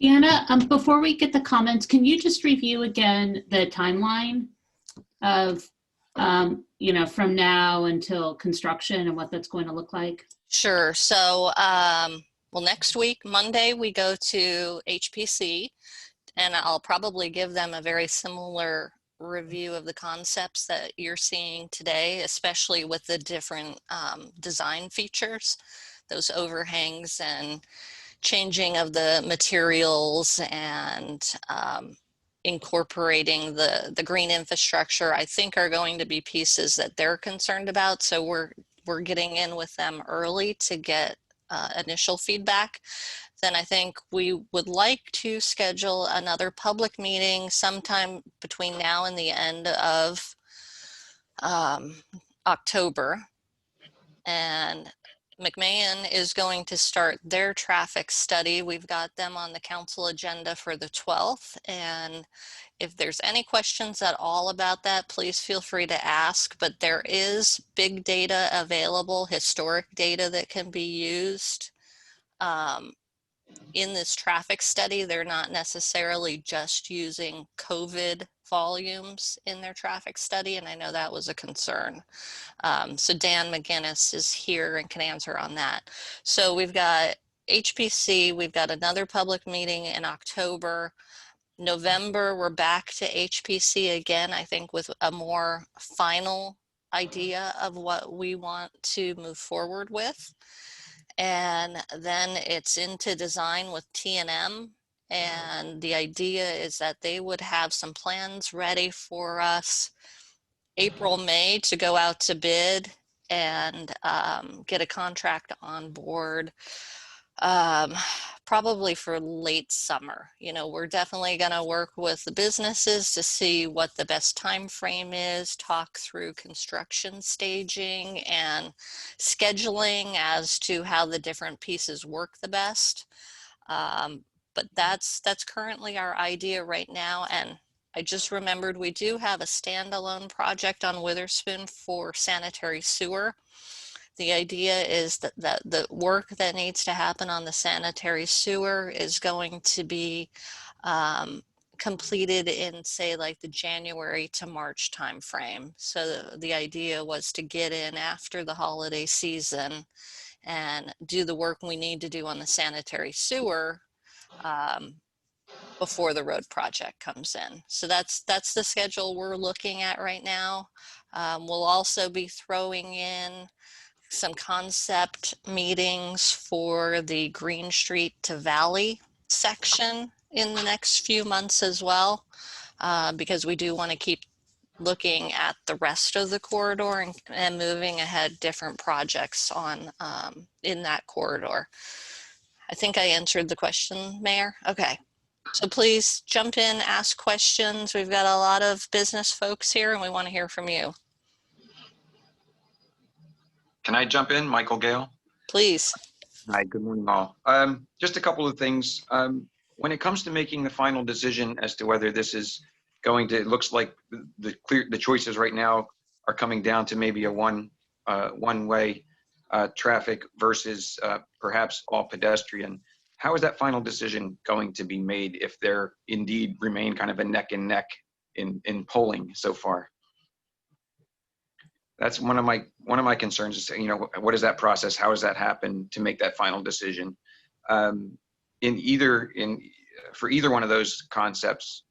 Deanna, before we get the comments, can you just review again the timeline of, from now until construction and what that's going to look like? Sure. So, well, next week, Monday, we go to HPC, and I'll probably give them a very similar review of the concepts that you're seeing today, especially with the different design features, those overhangs and changing of the materials and incorporating the green infrastructure, I think are going to be pieces that they're concerned about. So we're getting in with them early to get initial feedback. Then I think we would like to schedule another public meeting sometime between now and the end of October. And McMahon is going to start their traffic study. We've got them on the council agenda for the 12th. And if there's any questions at all about that, please feel free to ask. But there is big data available, historic data that can be used in this traffic study. They're not necessarily just using COVID volumes in their traffic study, and I know that was a concern. So Dan McGinnis is here and can answer on that. So we've got HPC, we've got another public meeting in October. November, we're back to HPC again, I think with a more final idea of what we want to move forward with. And then it's into design with T&M. And the idea is that they would have some plans ready for us April, May to go out to bid and get a contract on board probably for late summer. We're definitely going to work with the businesses to see what the best time frame is, talk through construction staging and scheduling as to how the different pieces work the best. But that's currently our idea right now. And I just remembered we do have a standalone project on Witherspoon for sanitary sewer. The idea is that the work that needs to happen on the sanitary sewer is going to be completed in, say, like the January to March timeframe. So the idea was to get in after the holiday season and do the work we need to do on the sanitary sewer before the road project comes in. So that's the schedule we're looking at right now. We'll also be throwing in some concept meetings for the Green Street to Valley section in the next few months as well, because we do want to keep looking at the rest of the corridor and moving ahead different projects on in that corridor. I think I answered the question, Mayor. Okay. So please jump in, ask questions. We've got a lot of business folks here and we want to hear from you. Can I jump in, Michael Gale? Please. Hi, good morning all. Just a couple of things. When it comes to making the final decision as to whether this is going to, it looks like the choices right now are coming down to maybe a one-way traffic versus perhaps all pedestrian. How is that final decision going to be made if there indeed remain kind of a neck and neck in polling so far? That's one of my concerns is, what is that process? How does that happen to make that final decision? For either one of those concepts,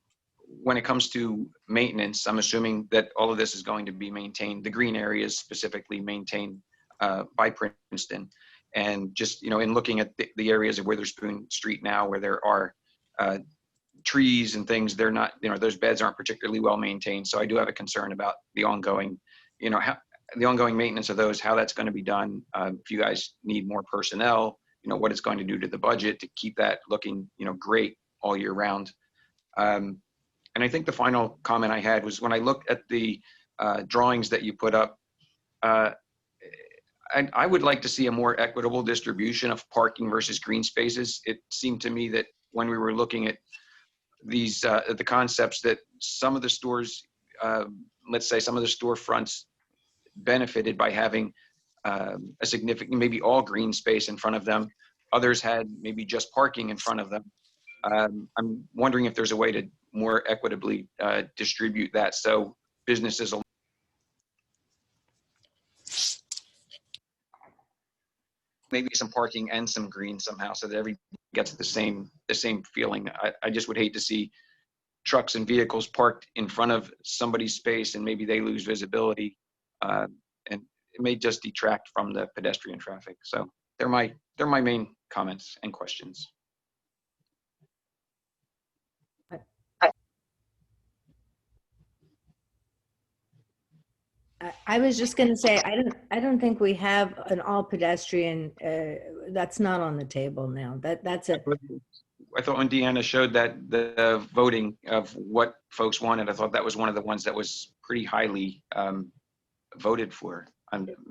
when it comes to maintenance, I'm assuming that all of this is going to be maintained, the green areas specifically maintained by Princeton. And just, in looking at the areas of Witherspoon Street now where there are trees and things, they're not, those beds aren't particularly well maintained. So I do have a concern about the ongoing the ongoing maintenance of those, how that's going to be done. If you guys need more personnel, what it's going to do to the budget to keep that looking, great all year round. And I think the final comment I had was when I looked at the drawings that you put up, I would like to see a more equitable distribution of parking versus green spaces. It seemed to me that when we were looking at these, the concepts that some of the stores, let's say some of the storefronts benefited by having a significant, maybe all green space in front of them. Others had maybe just parking in front of them. I'm wondering if there's a way to more equitably distribute that so businesses will maybe some parking and some green somehow so that everybody gets the same feeling. I just would hate to see trucks and vehicles parked in front of somebody's space and maybe they lose visibility, and it may just detract from the pedestrian traffic. So they're my main comments and questions. I was just going to say, I don't think we have an all pedestrian. That's not on the table now. That's it. I thought when Deanna showed that the voting of what folks wanted, I thought that was one of the ones that was pretty highly voted for.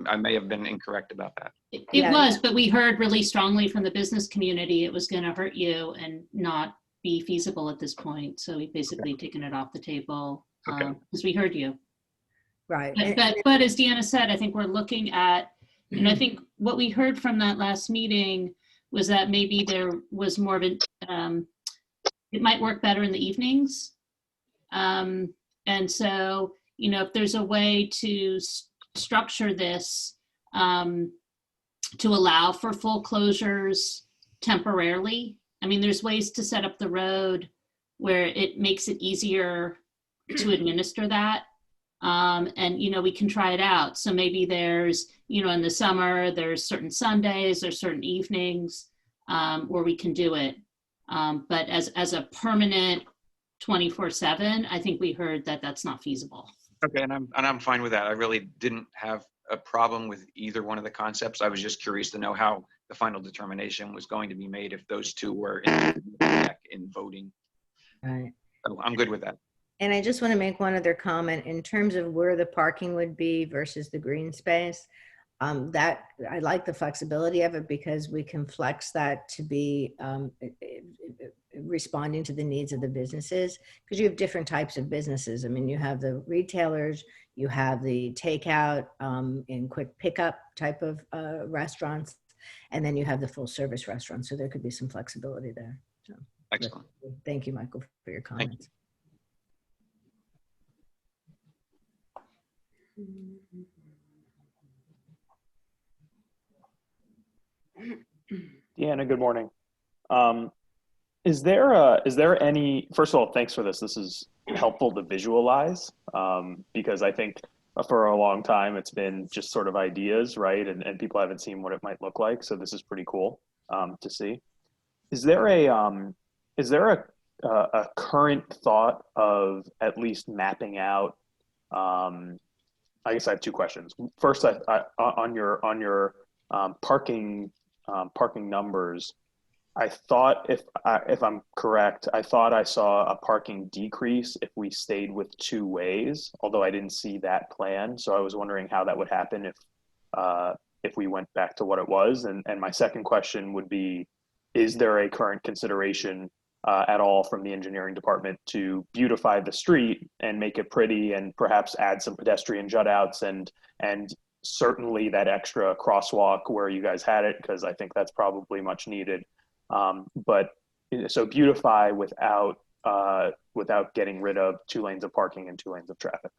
I may have been incorrect about that. It was, but we heard really strongly from the business community it was going to hurt you and not be feasible at this point. So we've basically taken it off the table because we heard you. Right. But as Deanna said, I think we're looking at, and I think what we heard from that last meeting was that maybe there was more of it might work better in the evenings. And so, if there's a way to structure this to allow for full closures temporarily. I mean, there's ways to set up the road where it makes it easier to administer that. And, we can try it out. So maybe there's, in the summer, there's certain Sundays, there's certain evenings where we can do it. But as a permanent 24/7, I think we heard that that's not feasible. Okay, and I'm fine with that. I really didn't have a problem with either one of the concepts. I was just curious to know how the final determination was going to be made if those two were in voting. Right. So I'm good with that. And I just want to make one other comment in terms of where the parking would be versus the green space. That I like the flexibility of it because we can flex that to be responding to the needs of the businesses, because you have different types of businesses. I mean, you have the retailers, you have the takeout and quick pickup type of restaurants, and then you have the full service restaurants. So there could be some flexibility there. So, excellent. Thank you, Michael, for your comments. Deanna, good morning. Is there any, first of all, thanks for this. This is helpful to visualize because I think for a long time it's been just sort of ideas, right? And people haven't seen what it might look like. So this is pretty cool to see. Is there a current thought of at least mapping out? I guess I have two questions. First, on your parking numbers, I thought if I'm correct, I thought I saw a parking decrease if we stayed with two ways, although I didn't see that plan. So I was wondering how that would happen if we went back to what it was. And my second question would be, is there a current consideration at all from the engineering department to beautify the street and make it pretty and perhaps add some pedestrian jutouts and certainly that extra crosswalk where you guys had it, because I think that's probably much needed. But so beautify without getting rid of 2 lanes of parking and 2 lanes of traffic.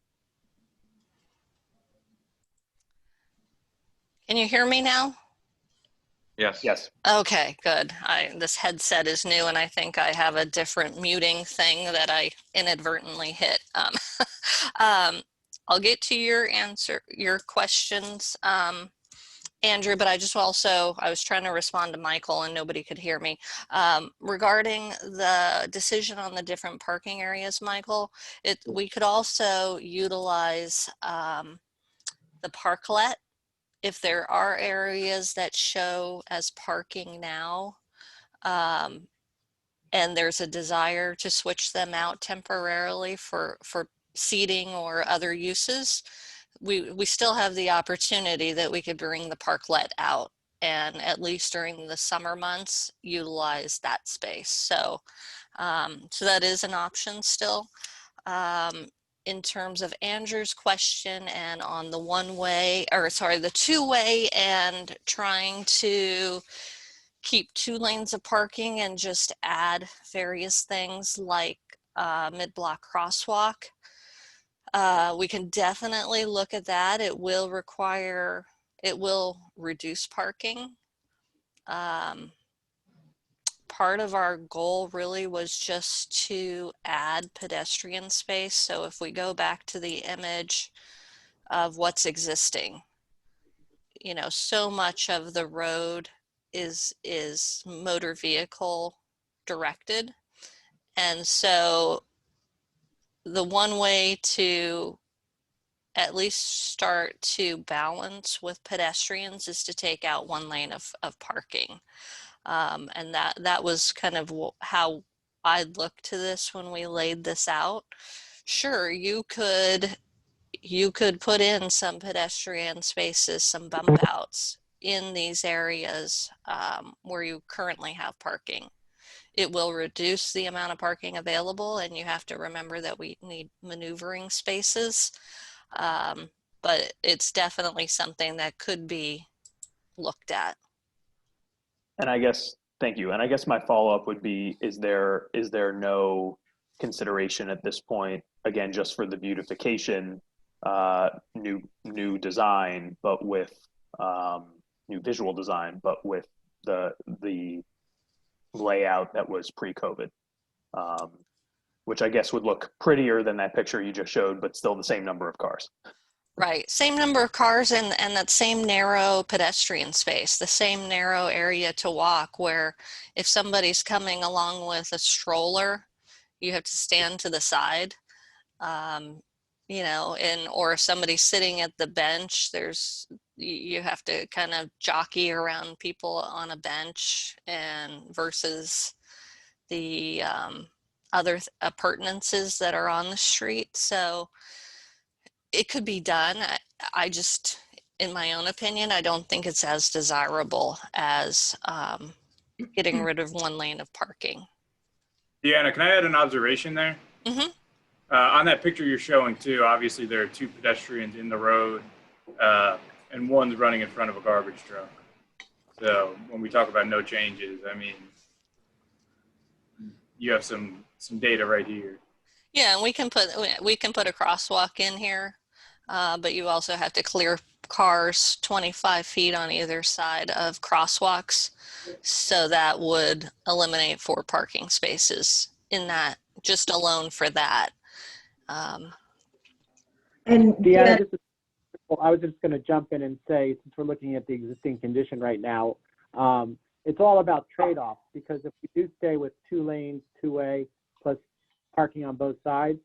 Can you hear me now? Yes. Yes. Okay, good. This headset is new and I think I have a different muting thing that I inadvertently hit. I'll get to your questions, Andrew, but I was trying to respond to Michael and nobody could hear me. Regarding the decision on the different parking areas, Michael, we could also utilize the parklet. If there are areas that show as parking now, and there's a desire to switch them out temporarily for seating or other uses, we still have the opportunity that we could bring the parklet out and at least during the summer months utilize that space. So that is an option still. In terms of Andrew's question and on the the 2-way and trying to keep 2 lanes of parking and just add various things like mid-block crosswalk. We can definitely look at that. It will reduce parking. Part of our goal really was just to add pedestrian space. So if we go back to the image of what's existing, you know, so much of the road is motor vehicle directed. And so the one way to at least start to balance with pedestrians is to take out 1 lane of parking. And that was kind of how I looked to this when we laid this out. Sure, you could put in some pedestrian spaces, some bump outs in these areas where you currently have parking. It will reduce the amount of parking available, and you have to remember that we need maneuvering spaces. But it's definitely something that could be looked at. And I guess, thank you. And I guess my follow-up would be, is there no consideration at this point, again, just for the beautification, new design, but with new visual design, but with the layout that was pre-COVID, which I guess would look prettier than that picture you just showed, but still the same number of cars. Right, same number of cars and that same narrow pedestrian space, the same narrow area to walk, where if somebody's coming along with a stroller, you have to stand to the side, you know, or if somebody's sitting at the bench, you have to kind of jockey around people on a bench, and versus the other appurtenances that are on the street. So it could be done. I just, in my own opinion, I don't think it's as desirable as getting rid of 1 lane of parking. Deanna, can I add an observation there? Mm-hmm. On that picture you're showing too, obviously there are 2 pedestrians in the road, and one's running in front of a garbage truck. So when we talk about no changes, I mean, you have some data right here. Yeah, and we can put a crosswalk in here, but you also have to clear cars 25 feet on either side of crosswalks. So that would eliminate 4 parking spaces in that, just alone for that. And Deanna, I was just going to jump in and say, since we're looking at the existing condition right now, it's all about trade-offs, because if we do stay with 2 lanes, 2-way, plus parking on both sides,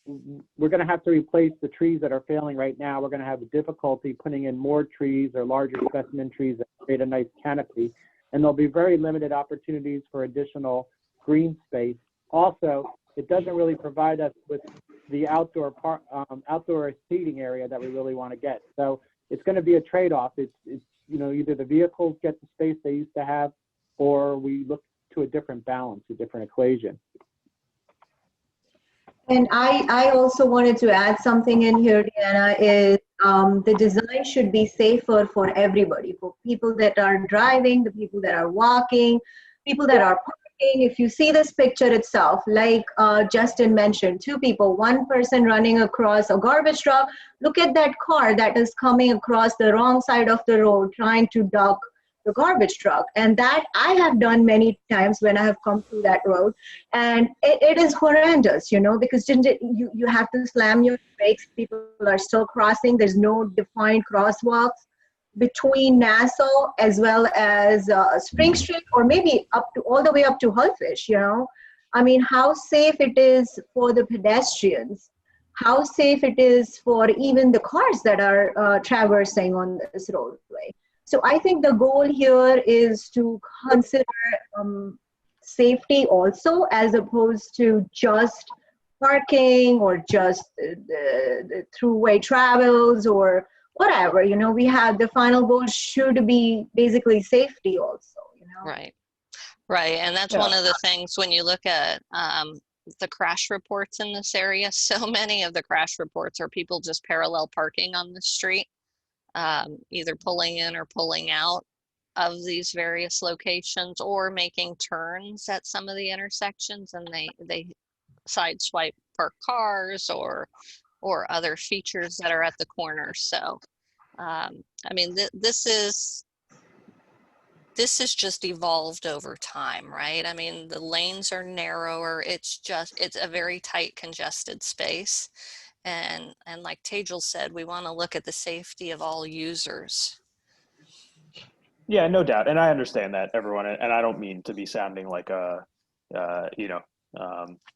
we're going to have to replace the trees that are failing right now. We're going to have a difficulty putting in more trees or larger specimen trees that create a nice canopy, and there'll be very limited opportunities for additional green space. Also, it doesn't really provide us with the outdoor seating area that we really want to get. So it's going to be a trade-off. It's you know, either the vehicles get the space they used to have, or we look to a different balance, a different equation. And I also wanted to add something in here, Deanna, is the design should be safer for everybody, for people that are driving, the people that are walking, people that are parking. If you see this picture itself, like Justin mentioned, 2 people, 1 person running across a garbage truck. Look at that car that is coming across the wrong side of the road trying to duck the garbage truck. And that I have done many times when I have come through that road. And it is horrendous, you know, because you have to slam your brakes. People are still crossing. There's no defined crosswalks between Nassau as well as Spring Street, or maybe all the way up to Hullfish, you know. I mean, how safe it is for the pedestrians, how safe it is for even the cars that are traversing on this roadway. So I think the goal here is to consider safety also, as opposed to just parking or just the throughway travels or whatever. You know, we have the final goal should be basically safety also, you know. Right. And that's one of the things when you look at the crash reports in this area, so many of the crash reports are people just parallel parking on the street, either pulling in or pulling out. of these various locations or making turns at some of the intersections, and they sideswipe parked cars or other features that are at the corner. So I mean, this is just evolved over time, right? I mean, the lanes are narrower. It's a very tight, congested space. And like Tejal said, we want to look at the safety of all users. Yeah, no doubt. And I understand that, everyone. And I don't mean to be sounding like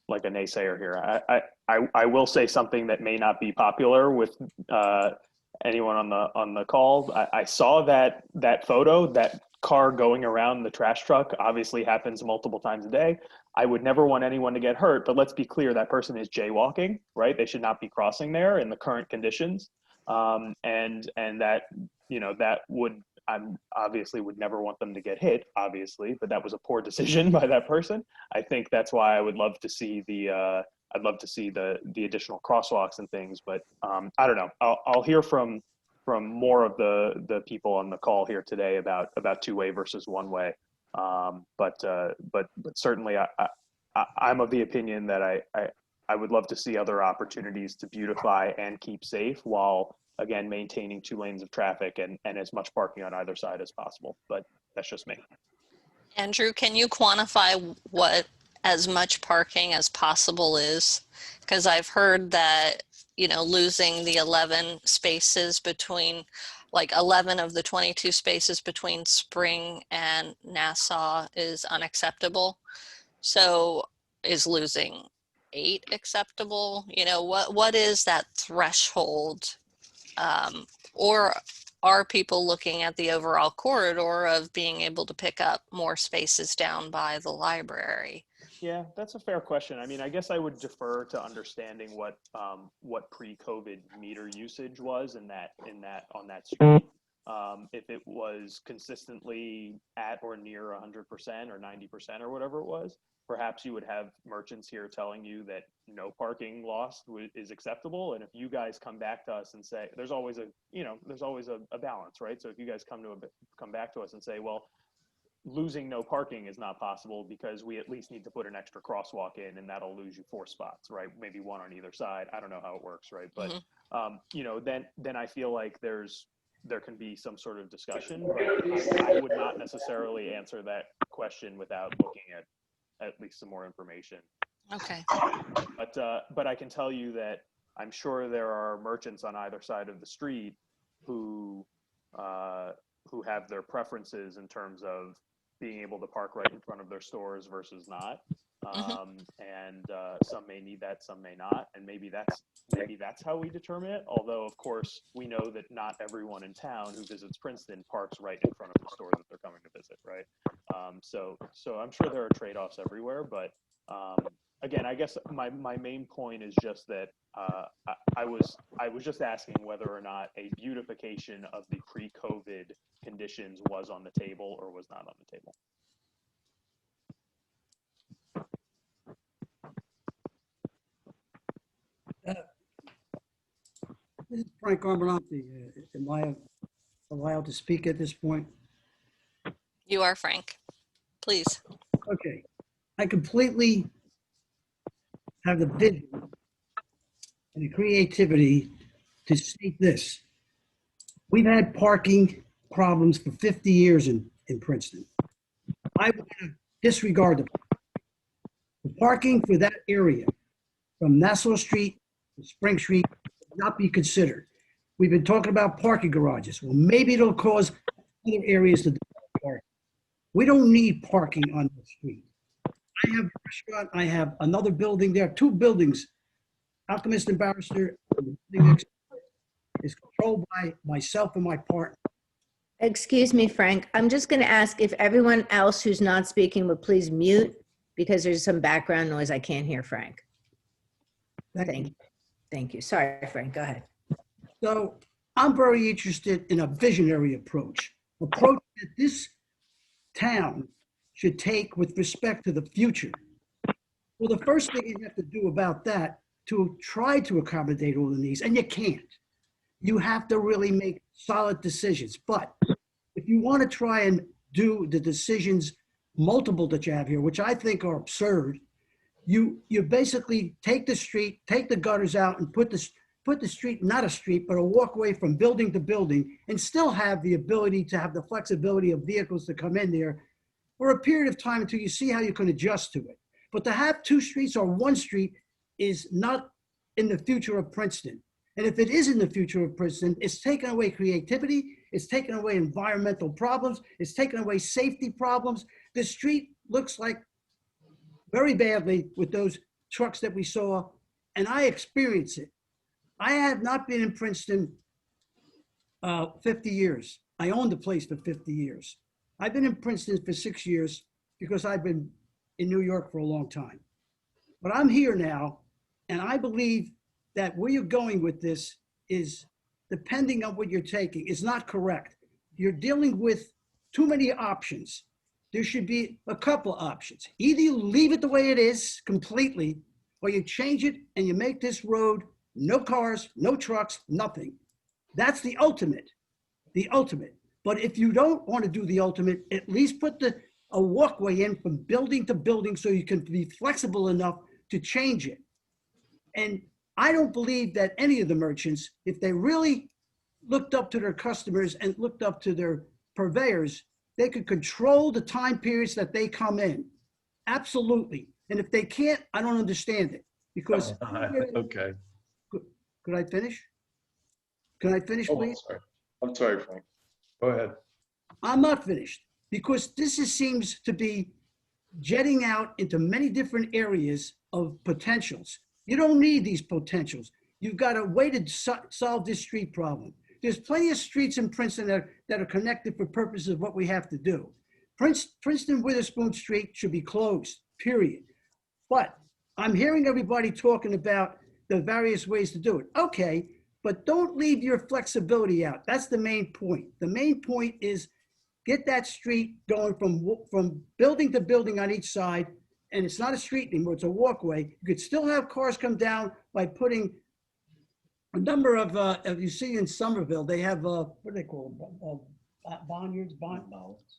like a naysayer here. I will say something that may not be popular with anyone on the call. I saw that photo, that car going around the trash truck obviously happens multiple times a day. I would never want anyone to get hurt, but let's be clear, that person is jaywalking, right? They should not be crossing there in the current conditions. And that, that would, I obviously would never want them to get hit, obviously, but that was a poor decision by that person. I think that's why I would love to see the additional crosswalks and things, but I don't know. I'll hear from more of the people on the call here today about two-way versus one-way. But certainly I'm of the opinion that I would love to see other opportunities to beautify and keep safe while, again, maintaining 2 lanes of traffic and as much parking on either side as possible. But that's just me. Andrew, can you quantify what as much parking as possible is? Because I've heard that, losing the 11 spaces between, like 11 of the 22 spaces between Spring and Nassau is unacceptable. So is losing 8 acceptable? What is that threshold? Or are people looking at the overall corridor of being able to pick up more spaces down by the library? Yeah, that's a fair question. I mean, I guess I would defer to understanding what pre-COVID meter usage was on that street. If it was consistently at or near 100% or 90% or whatever it was, perhaps you would have merchants here telling you that no parking loss is acceptable. And if you guys come back to us and say, there's always a balance, right? So if you guys come back to us and say, well, losing no parking is not possible because we at least need to put an extra crosswalk in, and that'll lose you 4 spots, right? Maybe 1 on either side. I don't know how it works, right? But then I feel like there can be some sort of discussion, but I would not necessarily answer that question without looking at least some more information. Okay. But I can tell you that I'm sure there are merchants on either side of the street who have their preferences in terms of being able to park right in front of their stores versus not. And some may need that, some may not, and maybe that's how we determine it. Although, of course, we know that not everyone in town who visits Princeton parks right in front of the store that they're coming to visit, right? So I'm sure there are trade-offs everywhere, but again, I guess my main point is just that I was just asking whether or not a beautification of the pre-COVID conditions was on the table or was not on the table. This is Frank Armanante. Am I allowed to speak at this point? You are, Frank. Please. Okay. I completely have the vision and the creativity to state this. We've had parking problems for 50 years in Princeton. I want to disregard the parking for that area from Nassau Street to Spring Street would not be considered. We've been talking about parking garages. Well, maybe it'll cause other areas to park. We don't need parking on the street. I have a restaurant. I have another building there, 2 buildings. Alchemist and Barrister is controlled by myself and my partner. Excuse me, Frank. I'm just going to ask if everyone else who's not speaking would please mute because there's some background noise. I can't hear Frank. Thank you. Thank you. Sorry, Frank. Go ahead. So I'm very interested in a visionary approach that this town should take with respect to the future. Well, the first thing you have to do about that to try to accommodate all the needs, and you can't. You have to really make solid decisions. But if if you want to try and do the decisions multiple that you have here, which I think are absurd, you basically take the street, take the gutters out, and put the street, not a street, but a walkway from building to building, and still have the ability to have the flexibility of vehicles to come in there for a period of time until you see how you can adjust to it. But to have two streets or one street is not in the future of Princeton. And if it is in the future of Princeton, it's taking away creativity, it's taking away environmental problems, it's taking away safety problems. The street looks like very badly with those trucks that we saw, and I experience it. I have not been in Princeton 50 years. I owned the place for 50 years. I've been in Princeton for 6 years because I've been in New York for a long time. But I'm here now, and I believe that where you're going with this is, depending on what you're taking, is not correct. You're dealing with too many options. There should be a couple of options. Either you leave it the way it is completely, or you change it and you make this road no cars, no trucks, nothing. That's the ultimate, the ultimate. But if you don't want to do the ultimate, at least put a walkway in from building to building so you can be flexible enough to change it. And I don't believe that any of the merchants, if they really looked up to their customers and looked up to their purveyors, they could control the time periods that they come in. Absolutely. And if they can't, I don't understand it. Because Okay. Could I finish? Can I finish, please? I'm sorry, Frank. Go ahead. I'm not finished, because this seems to be jetting out into many different areas of potentials. You don't need these potentials. You've got a way to solve this street problem. There's plenty of streets in Princeton that are connected for purposes of what we have to do. Princeton Witherspoon Street should be closed, period. But I'm hearing everybody talking about the various ways to do it. Okay, but don't leave your flexibility out. That's the main point. The main point is get that street going from building to building on each side. And it's not a street anymore, it's a walkway. You could still have cars come down by putting a number of you see in Somerville, they have, what do they call them?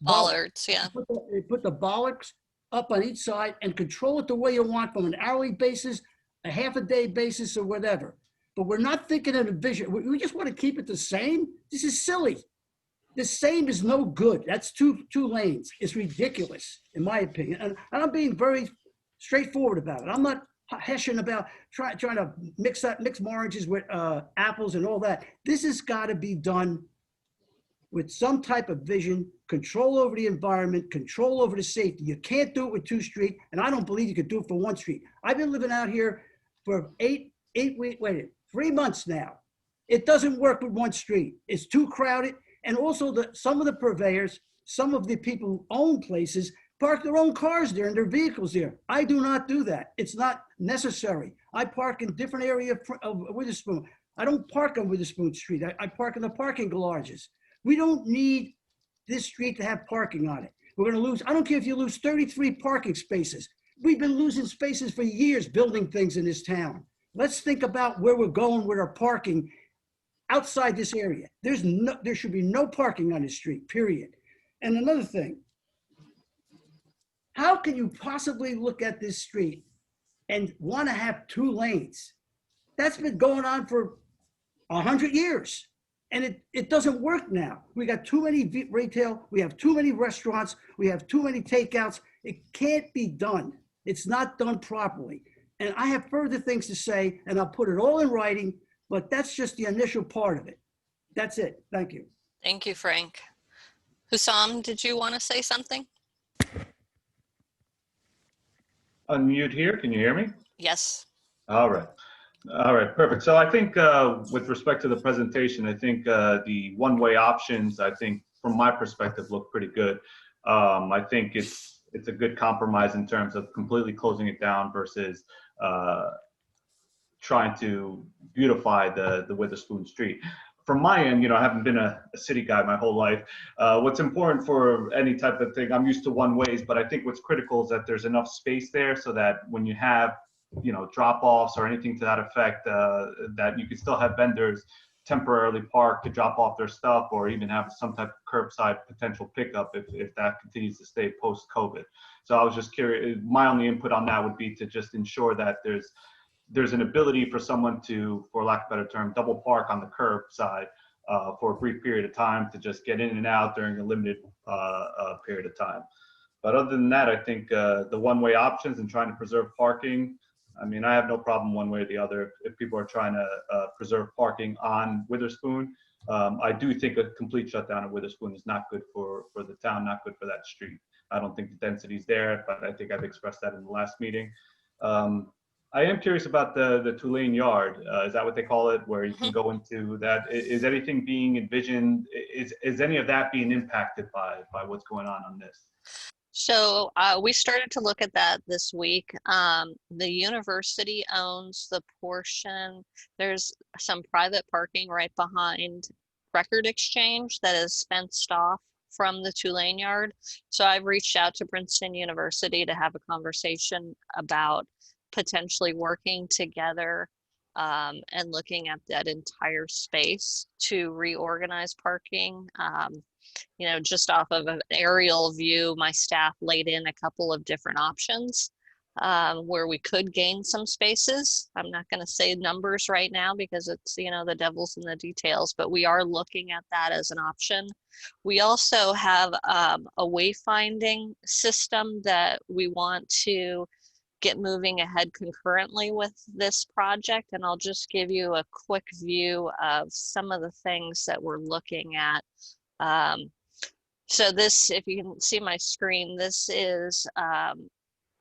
Bollards, yeah. They put the bollards up on each side and control it the way you want, from an hourly basis, a half a day basis, or whatever. But we're not thinking of a vision. We just want to keep it the same. This is silly. The same is no good. That's two lanes. It's ridiculous, in my opinion. And I'm being very straightforward about it. I'm not heshing about trying to mix oranges with apples and all that. This has got to be done with some type of vision, control over the environment, control over the safety. You can't do it with two streets, and I don't believe you could do it for one street. I've been living out here for 3 months now. It doesn't work with one street. It's too crowded. And also some of the purveyors, some of the people who own places park their own cars there and their vehicles there. I do not do that. It's not necessary. I park in different area of Witherspoon. I don't park on Witherspoon Street. I park in the parking garages. We don't need this street to have parking on it. We're gonna lose, I don't care if you lose 33 parking spaces. We've been losing spaces for years building things in this town. Let's think about where we're going with our parking outside this area. There should be no parking on this street, period. And another thing, how can you possibly look at this street and want to have 2 lanes? That's been going on for 100 years. And it doesn't work now. We got too many retail, we have too many restaurants, we have too many takeouts. It can't be done. It's not done properly. And I have further things to say, and I'll put it all in writing, but that's just the initial part of it. That's it. Thank you. Thank you, Frank. Hussam, did you want to say something? Unmute here. Can you hear me? Yes. All right. All right, perfect. So I think with respect to the presentation, I think the one-way options, I think from my perspective, look pretty good. I think it's a good compromise in terms of completely closing it down versus trying to beautify the Witherspoon Street. From my end, I haven't been a city guy my whole life. What's important for any type of thing, I'm used to one-ways, but I think what's critical is that there's enough space there so that when you have drop-offs or anything to that effect, that you could still have vendors temporarily park to drop off their stuff, or even have some type of curbside potential pickup if that continues to stay post-COVID. So I was just curious, my only input on that would be to just ensure that there's an ability for someone to, for lack of a better term, double park on the curbside for a brief period of time to just get in and out during a limited period of time. But other than that, I think the one-way options and trying to preserve parking, I mean, I have no problem one way or the other if people are trying to preserve parking on Witherspoon. I do think a complete shutdown of Witherspoon is not good for the town, not good for that street. I don't think the density is there, but I think I've expressed that in the last meeting. I am curious about the two-lane yard. Is that what they call it, where you can go into that? Is anything being envisioned? Is any of that being impacted by what's going on this? So we started to look at that this week. The university owns the portion. There's some private parking right behind Record Exchange that is fenced off from the two-lane yard. So I've reached out to Princeton University to have a conversation about potentially working together and looking at that entire space to reorganize parking. You know, just off of an aerial view, my staff laid in a couple of different options where we could gain some spaces. I'm not going to say numbers right now because it's, you know, the devil's in the details, but we are looking at that as an option. We also have a wayfinding system that we want to get moving ahead concurrently with this project. And I'll just give you a quick view of some of the things that we're looking at. So this, if you can see my screen, this is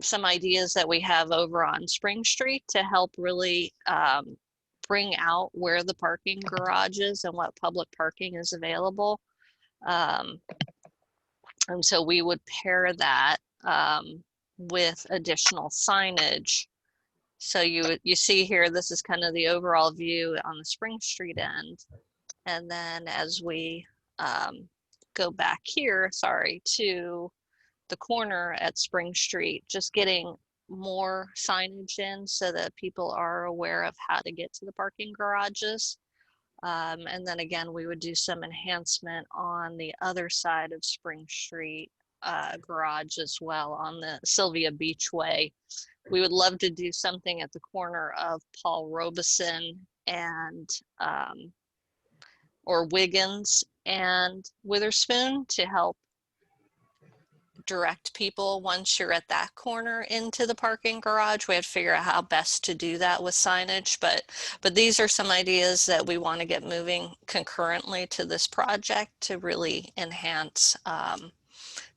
some ideas that we have over on Spring Street to help really bring out where the parking garage is and what public parking is available. And so we would pair that with additional signage. So you see here, this is kind of the overall view on the Spring Street end. And then as we go back here, to the corner at Spring Street, just getting more signage in so that people are aware of how to get to the parking garages. And then again, we would do some enhancement on the other side of Spring Street garage as well on the Sylvia Beachway. We would love to do something at the corner of Paul Robeson and or Wiggins and Witherspoon to help direct people once you're at that corner into the parking garage. We have to figure out how best to do that with signage, but these are some ideas that we want to get moving concurrently to this project to really enhance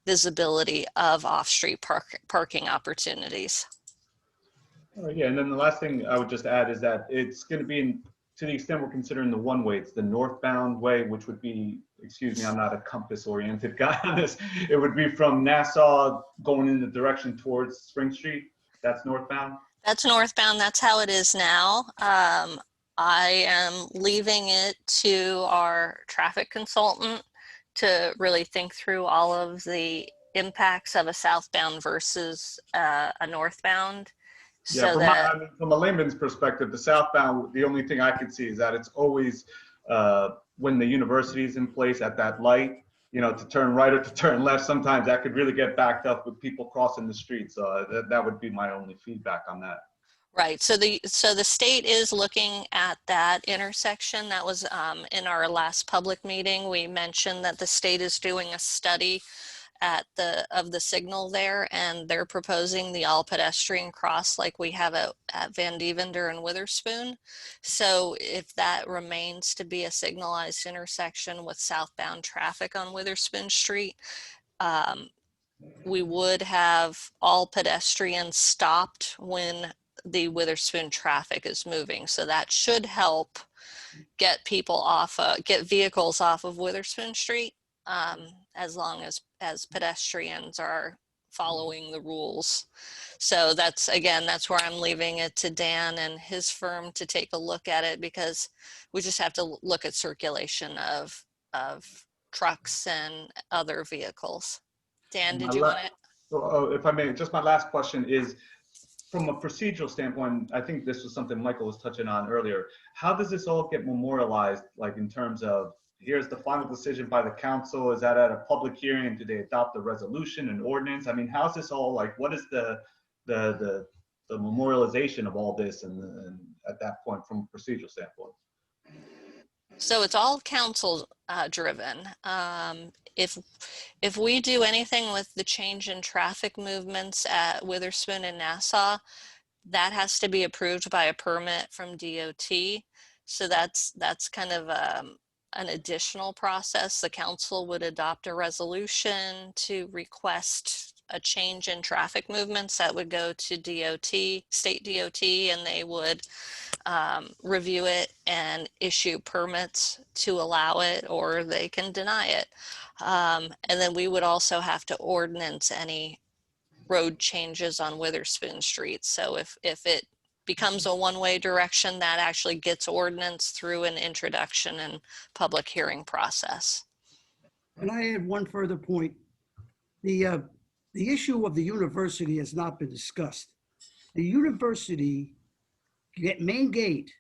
visibility of off-street parking opportunities. Yeah, and then the last thing I would just add is that it's going to be, to the extent we're considering the one-way, it's the northbound way, which would be, excuse me, I'm not a compass-oriented guy on this. It would be from Nassau going in the direction towards Spring Street. That's northbound? That's northbound. That's how it is now. I am leaving it to our traffic consultant to really think through all of the impacts of a southbound versus a northbound. Yeah, So from a layman's perspective, the southbound, the only thing I could see is that it's always when the university is in place at that light, you know, to turn right or to turn left, sometimes that could really get backed up with people crossing the street. So that would be my only feedback on that. Right. So the state is looking at that intersection. That was in our last public meeting. We mentioned that the state is doing a study of the signal there, and they're proposing the all pedestrian cross like we have at Van Divender and Witherspoon. So if that remains to be a signalized intersection with southbound traffic on Witherspoon Street, we would have all pedestrians stopped when the Witherspoon traffic is moving. So that should help get people get vehicles off of Witherspoon Street, as long as pedestrians are following the rules. So that's where I'm leaving it to Dan and his firm to take a look at it, because we just have to look at circulation of trucks and other vehicles. Dan, did you want to? If I may, just my last question is, from a procedural standpoint, I think this was something Michael was touching on earlier. How does this all get memorialized, like in terms of, here's the final decision by the council? Is that at a public hearing? Do they adopt a resolution, an ordinance? I mean, how's this all, like, what is the memorialization of all this and at that point from a procedural standpoint? So it's all council driven. If we do anything with the change in traffic movements at Witherspoon and Nassau, that has to be approved by a permit from DOT. So that's kind of an additional process. The council would adopt a resolution to request a change in traffic movements that would go to DOT, state DOT, and they would review it and issue permits to allow it, or they can deny it. And then we would also have to ordinance any road changes on Witherspoon Street. So if it becomes a one-way direction, that actually gets ordinance through an introduction and public hearing process. And I add one further point. The issue of the university has not been discussed. The university main gate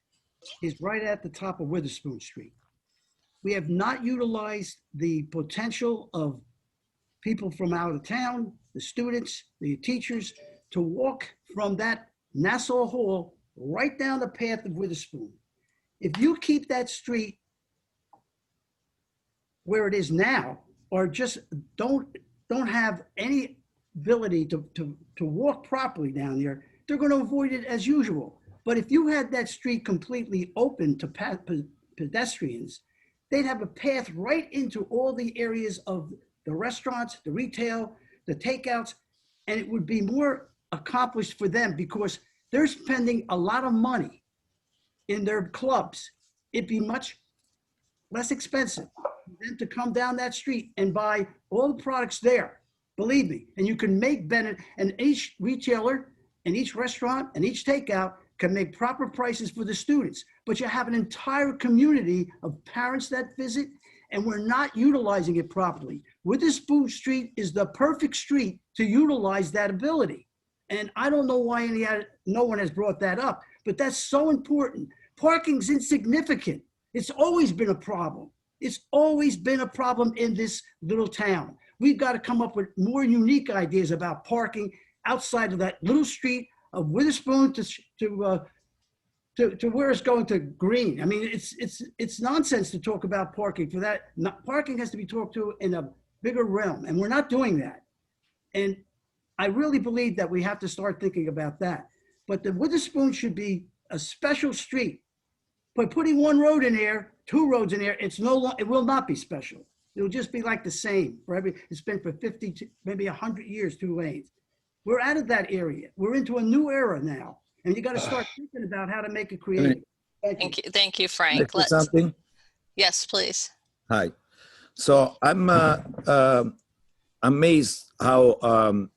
is right at the top of Witherspoon Street. We have not utilized the potential of people from out of town, the students, the teachers, to walk from that Nassau Hall right down the path of Witherspoon. If you keep that street where it is now, or just don't have any ability to walk properly down there, they're going to avoid it as usual. But if you had that street completely open to pedestrians, they'd have a path right into all the areas of the restaurants, the retail, the takeouts, and it would be more accomplished for them because they're spending a lot of money in their clubs. It'd be much less expensive for them to come down that street and buy all the products there, believe me. And you can make Bennett, and each retailer and each restaurant and each takeout can make proper prices for the students, but you have an entire community of parents that visit, and we're not utilizing it properly. Witherspoon Street is the perfect street to utilize that ability. And I don't know why no one has brought that up, but that's so important. Parking's insignificant. It's always been a problem. It's always been a problem in this little town. We've got to come up with more unique ideas about parking outside of that little street of Witherspoon to where it's going to Green. I mean, it's nonsense to talk about parking for that. Parking has to be talked to in a bigger realm, and we're not doing that. And I really believe that we have to start thinking about that. But the Witherspoon should be a special street. By putting one road in there, two roads in there, it will not be special. It'll just be like the same for it's been for 50, maybe 100 years, 2 lanes. We're out of that area. We're into a new era now. And you got to start thinking about how to make it creative. Thank you, Frank. Something? Yes, please. Hi. So I'm amazed how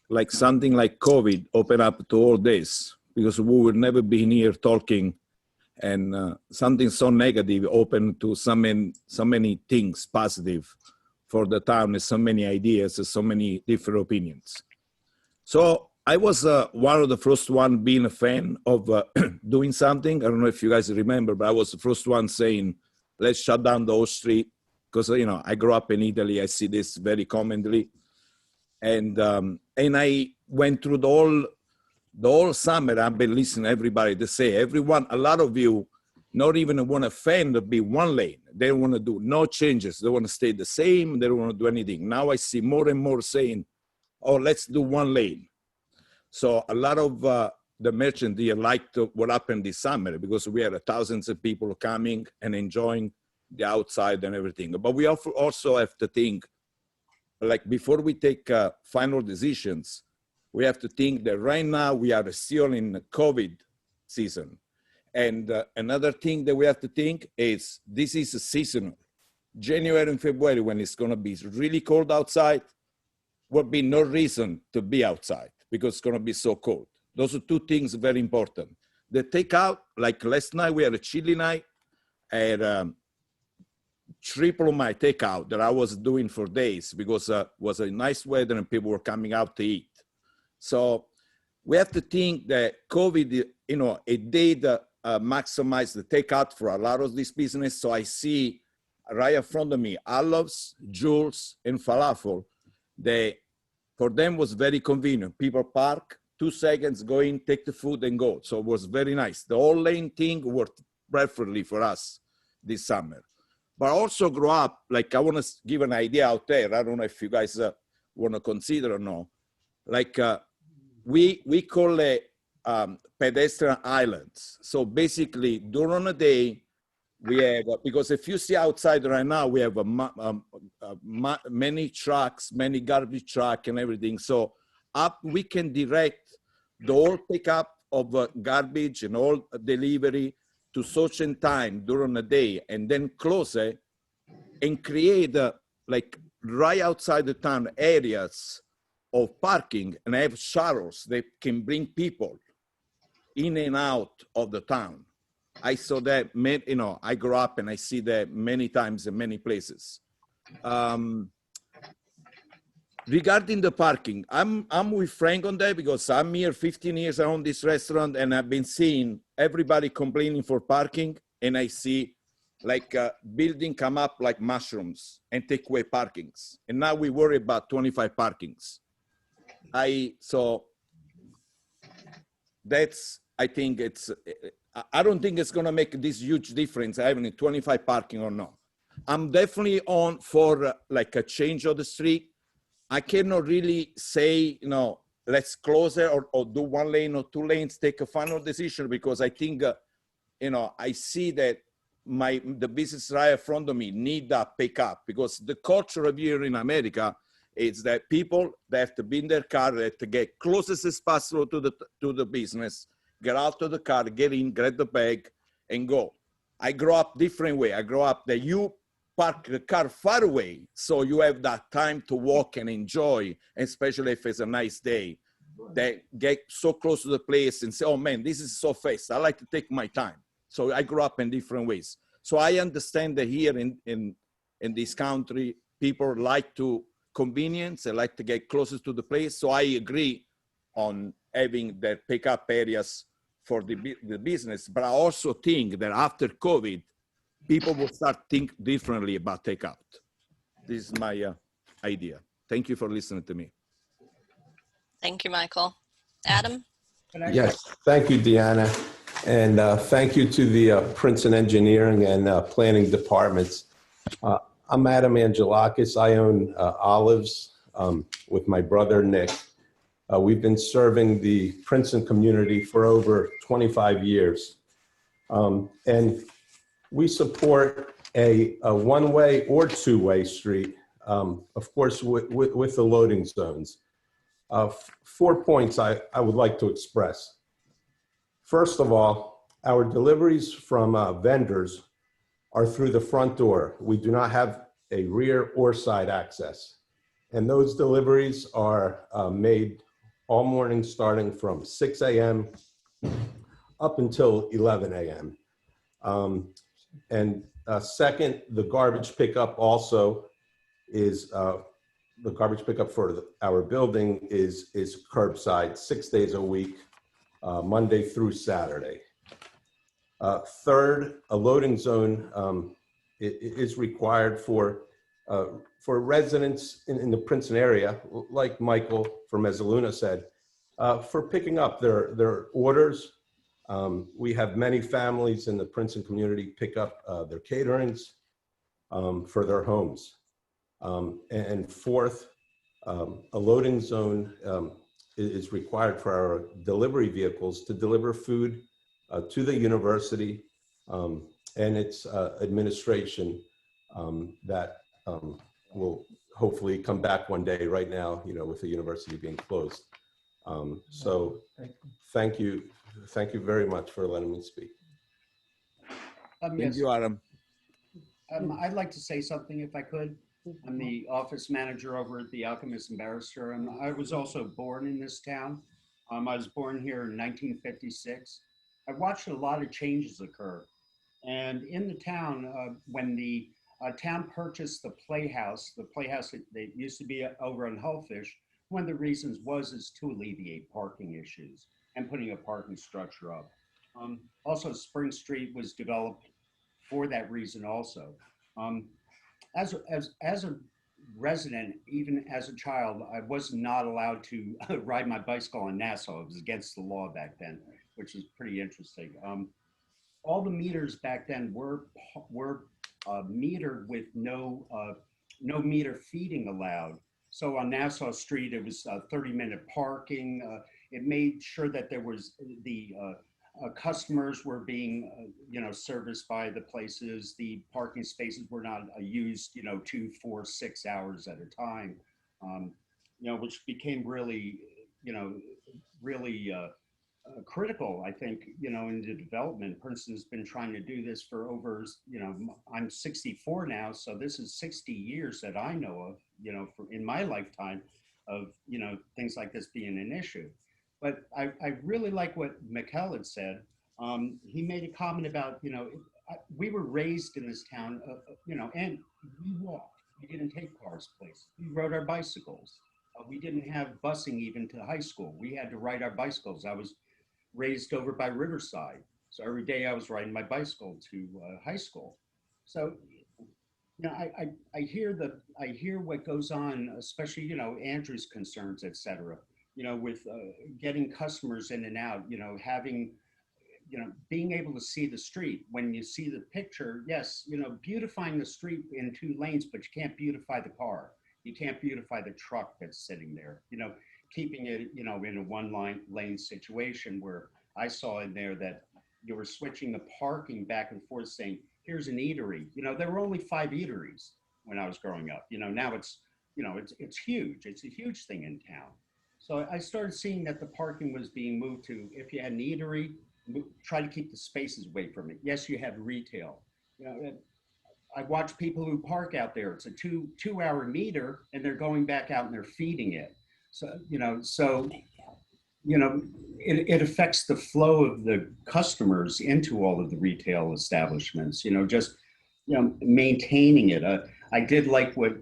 like something like COVID opened up to all this, because we would never be here talking, and something so negative open to so many things positive for the town, and so many ideas, and so many different opinions. So I was one of the first one being a fan of doing something. I don't know if you guys remember, but I was the first one saying, let's shut down the whole street. Because, you know, I grew up in Italy. I see this very commonly. And I went through the whole summer. I've been listening to everybody to say, a lot of you not even want to fan to be one lane. They don't want to do no changes. They want to stay the same. They don't want to do anything. Now I see more and more saying, oh, let's do one lane. So a lot of the merchants here liked what happened this summer, because we had thousands of people coming and enjoying the outside and everything. But we also have to think, like before we take final decisions, we have to think that right now we are still in the COVID season. And another thing that we have to think is this is a seasonal. January and February, when it's going to be really cold outside, will be no reason to be outside because it's going to be so cold. Those are two things very important. The takeout, like last night, we had a chilly night. I had triple my takeout that I was doing for days because it was a nice weather and people were coming out to eat. So we have to think that COVID, it did maximize the takeout for a lot of this business. So I see right in front of me, olives, Jules, and falafel. For them was very convenient. People park, 2 seconds, go in, take the food and go. So it was very nice. The whole lane thing worked preferably for us this summer. But also grow up, like I want to give an idea out there. I don't know if you guys want to consider or no. Like we call it pedestrian islands. So basically during the day, we have, because if you see outside right now, we have many trucks, many garbage truck and everything. So we can direct the whole pickup of garbage and all delivery to certain time during the day, and then close it and create like right outside the town areas of parking and have shuttles that can bring people in and out of the town. I saw that, I grew up and I see that many times in many places. Regarding the parking, I'm with Frank on that because I'm here 15 years around this restaurant and I've been seeing everybody complaining for parking, and I see like building come up like mushrooms and take away parkings. And now we worry about 25 parkings. I don't think it's going to make this huge difference having 25 parking or not. I'm definitely on for like a change of the street. I cannot really say, let's close it or do 1 lane or 2 lanes, take a final decision, because I think, I see that the business right in front of me need that pick up, because the culture of here in America is that people, they have to be in their car, they have to get closest as possible to the business, get out of the car, get in, grab the bag, and go. I grew up different way. I grew up that you park the car far away, so you have that time to walk and enjoy, especially if it's a nice day. They get so close to the place and say, oh man, this is so fast. I like to take my time. So I grew up in different ways. So I understand that here in this country, people like to convenience, they like to get closest to the place. So I agree on having the pickup areas for the business, but I also think that after COVID, people will start think differently about takeout. This is my idea. Thank you for listening to me. Thank you, Michael. Adam? Yes, thank you, Deanna. And thank you to the Princeton Engineering and Planning Departments. I'm Adam Angelakis. I own Olives with my brother, Nick. We've been serving the Princeton community for over 25 years. And we support a 1-way or 2-way street, of course, with the loading zones. 4 points I would like to express. First of all, our deliveries from vendors are through the front door. We do not have a rear or side access. And those deliveries are made all morning starting from 6 a.m. up until 11 a.m. Second, the garbage pickup also is, the garbage pickup for our building is curbside 6 days a week, Monday through Saturday. Third, a loading zone is required for residents in the Princeton area, like Michael from Mezzaluna said, for picking up their orders. We have many families in the Princeton community pick up their caterings for their homes. And fourth, a loading zone is required for our delivery vehicles to deliver food to the university and its administration that will hopefully come back one day. Right now, with the university being closed. So thank you very much for letting me speak. Thank you, Adam. I'd like to say something if I could. I'm the office manager over at the Alchemist and Barrister, and I was also born in this town. I was born here in 1956. I've watched a lot of changes occur. And in the town, when the town purchased the playhouse that used to be over on Hullfish, one of the reasons is to alleviate parking issues and putting a parking structure up. Also, Spring Street was developed for that reason also. As a resident, even as a child, I was not allowed to ride my bicycle on Nassau. It was against the law back then, which is pretty interesting. All the meters back then were metered with no meter feeding allowed. So on Nassau Street, it was 30-minute parking. It made sure that there was the customers were being, serviced by the places. The parking spaces were not used, 2, 4, 6 hours at a time, which became really, really critical, I think, in the development. Princeton's been trying to do this for over, I'm 64 now, so this is 60 years that I know of, in my lifetime of, things like this being an issue. But I really like what Mikkel had said. He made a comment about, we were raised in this town, and we walked. We didn't take cars places. We rode our bicycles. We didn't have busing even to high school. We had to ride our bicycles. I was raised over by Riverside. So every day I was riding my bicycle to high school. So, I hear what goes on, especially, Andrew's concerns, et cetera, with getting customers in and out, having, being able to see the street. When you see the picture, yes, beautifying the street in 2 lanes, but you can't beautify the car. You can't beautify the truck that's sitting there, keeping it, in a 1 lane situation where I saw in there that you were switching the parking back and forth saying, here's an eatery. There were only 5 eateries when I was growing up. Now it's, it's huge. It's a huge thing in town. So I started seeing that the parking was being moved to, if you had an eatery, try to keep the spaces away from it. Yes, you have retail. I watch people who park out there. It's a two-hour meter, and they're going back out and they're feeding it. So, it affects the flow of the customers into all of the retail establishments, just, maintaining it. I did like what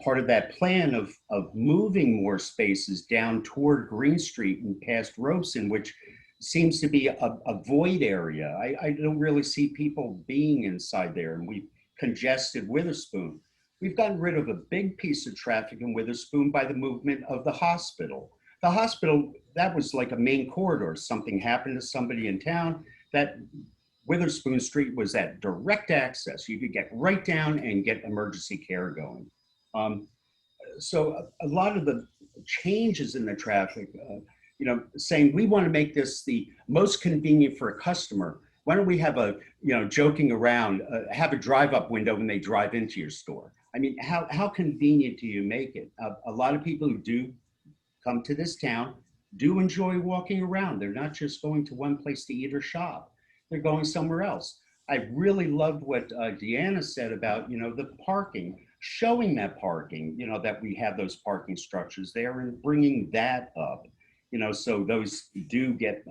part of that plan of moving more spaces down toward Green Street and past Robeson, which seems to be a void area. I don't really see people being inside there, and we congested Witherspoon. We've gotten rid of a big piece of traffic in Witherspoon by the movement of the hospital. The hospital, that was like a main corridor. Something happened to somebody in town, that Witherspoon Street was that direct access. You could get right down and get emergency care going. So a lot of the changes in the traffic, saying we want to make this the most convenient for a customer. Why don't we have a, joking around, have a drive-up window when they drive into your store? I mean, how convenient do you make it? A lot of people who do come to this town do enjoy walking around. They're not just going to one place to eat or shop. They're going somewhere else. I really loved what Deanna said about, the parking, showing that parking, that we have those parking structures there and bringing that up. So those do get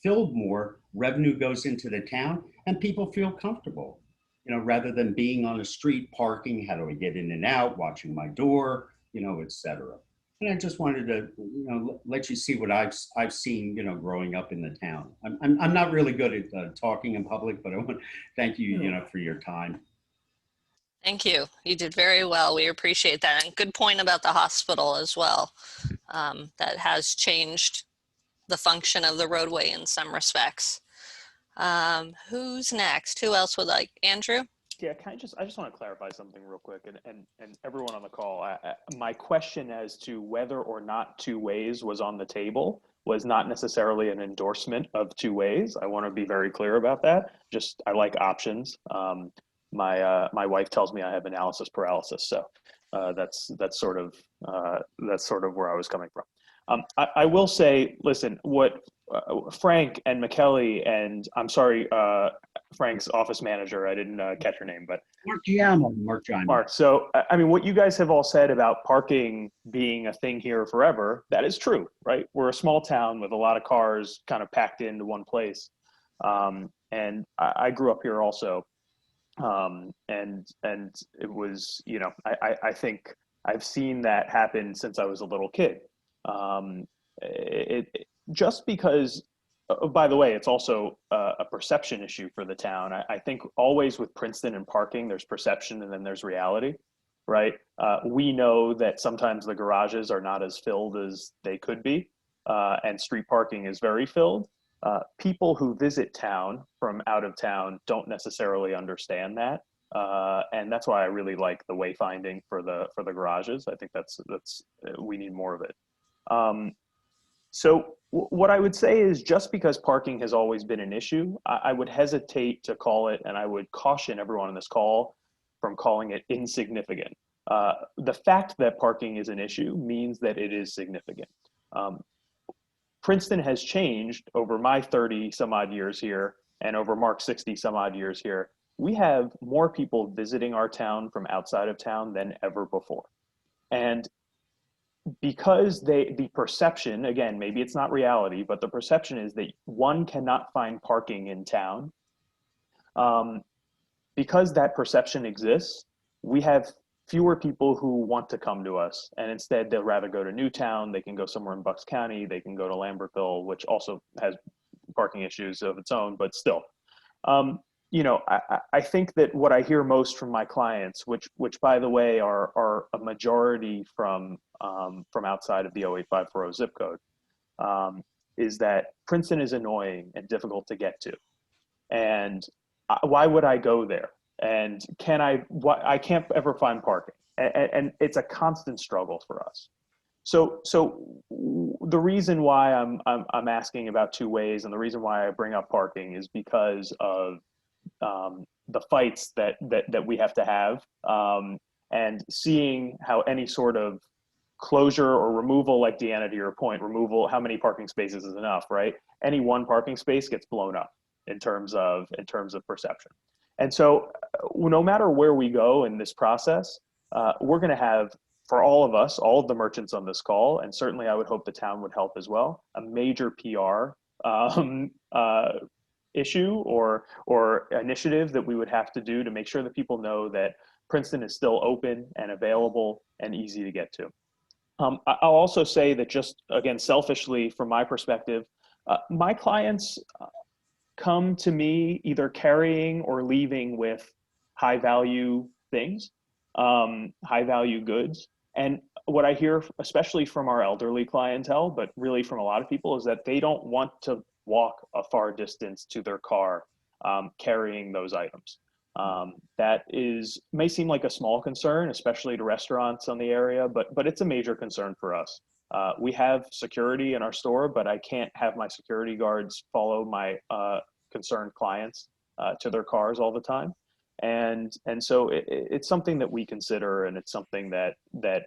filled more, revenue goes into the town, and people feel comfortable, rather than being on the street parking. How do I get in and out, watching my door, et cetera. And I just wanted to, let you see what I've seen, growing up in the town. I'm not really good at talking in public, but I want to thank you, for your time. Thank you. You did very well. We appreciate that. And good point about the hospital as well. That has changed the function of the roadway in some respects. Who's next? Who else would like? Andrew? Yeah, I just want to clarify something real quick, and everyone on the call. My question as to whether or not 2 ways was on the table was not necessarily an endorsement of 2 ways. I want to be very clear about that. Just I like options. My wife tells me I have analysis paralysis, so that's sort of where I was coming from. I will say, listen, what Frank and McKelly and I'm sorry, Frank's office manager, I didn't catch her name, but Mark Giammo. Mark. So, I mean, what you guys have all said about parking being a thing here forever, that is true, right? We're a small town with a lot of cars kind of packed into one place. And I grew up here also. And it was, I think I've seen that happen since I was a little kid. Just because, by the way, it's also a perception issue for the town. I think always with Princeton and parking, there's perception and then there's reality, right? We know that sometimes the garages are not as filled as they could be, and street parking is very filled. People who visit town from out of town don't necessarily understand that. And that's why I really like the wayfinding for the garages. I think that's we need more of it. So what I would say is, just because parking has always been an issue, I would hesitate to call it, and I would caution everyone on this call from calling it insignificant. The fact that parking is an issue means that it is significant. Princeton has changed over my 30 some odd years here and over Mark's 60 some odd years here. We have more people visiting our town from outside of town than ever before. And because the perception, again, maybe it's not reality, but the perception is that one cannot find parking in town. Because that perception exists, we have fewer people who want to come to us, and instead they'll rather go to Newtown. They can go somewhere in Bucks County. They can go to Lambertville, which also has parking issues of its own, but still. You know, I think that what I hear most from my clients, which by the way are a majority from outside of the 08540 zip code, is that Princeton is annoying and difficult to get to, and why would I go there? And I can't ever find parking, and it's a constant struggle for us. So the reason why I'm asking about two ways, and the reason why I bring up parking, is because of the fights that we have to have, and seeing how any sort of closure or removal, like Deanna, to your point, how many parking spaces is enough, right? Any one parking space gets blown up in terms of perception. And so no matter where we go in this process, we're going to have, for all of us, all of the merchants on this call, and certainly I would hope the town would help as well, a major PR issue or initiative that we would have to do to make sure that people know that Princeton is still open and available and easy to get to. I'll also say that, just again, selfishly from my perspective, my clients come to me either carrying or leaving with high value things, high value goods. And what I hear, especially from our elderly clientele, but really from a lot of people, is that they don't want to walk a far distance to their car carrying those items. That may seem like a small concern, especially to restaurants on the area, but it's a major concern for us. We have security in our store, but I can't have my security guards follow my concerned clients to their cars all the time. And so it's something that we consider, and it's something that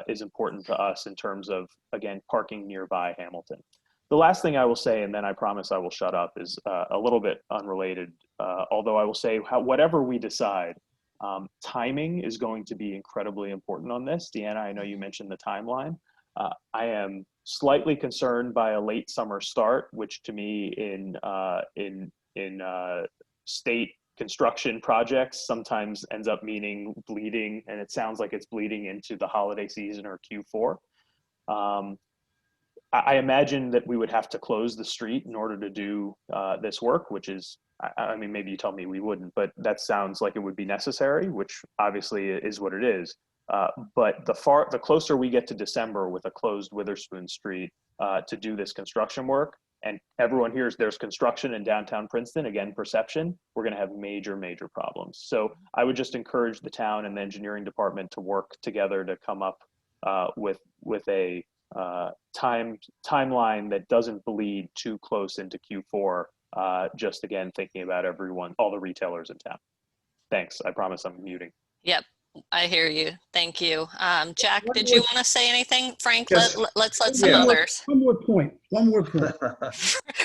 is important to us in terms of, again, parking nearby Hamilton. The last thing I will say, and then I promise I will shut up, is a little bit unrelated, although I will say, whatever we decide, timing is going to be incredibly important on this. Deanna, I know you mentioned the timeline. I am slightly concerned by a late summer start, which to me in state construction projects sometimes ends up meaning bleeding, and it sounds like it's bleeding into the holiday season or Q4. I imagine that we would have to close the street in order to do this work, which is, I mean, maybe you tell me we wouldn't, but that sounds like it would be necessary, which obviously is what it is. But the closer we get to December with a closed Witherspoon Street to do this construction work, and everyone hears there's construction in downtown Princeton, again, perception, we're going to have major, major problems. So I would just encourage the town and the engineering department to work together to come up with a timeline that doesn't bleed too close into Q4. Just again, thinking about everyone, all the retailers in town. Thanks. I promise I'm muting. Yep. I hear you. Thank you. Jack, did you want to say anything? Frank, Yes. let's let some others. One more point.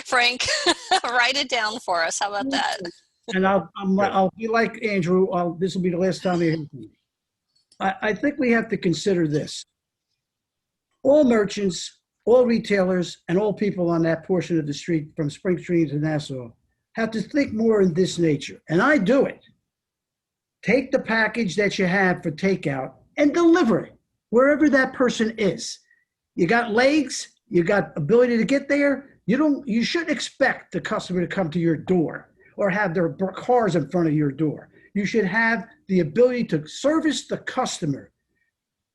Frank, write it down for us. How about that? And I'll be like Andrew. This will be the last time you hear from me. I think we have to consider this. All merchants, all retailers, and all people on that portion of the street from Spring Street to Nassau have to think more in this nature. And I do it. Take the package that you have for takeout and deliver it wherever that person is. You got legs, you got ability to get there. You shouldn't expect the customer to come to your door or have their cars in front of your door. You should have the ability to service the customer.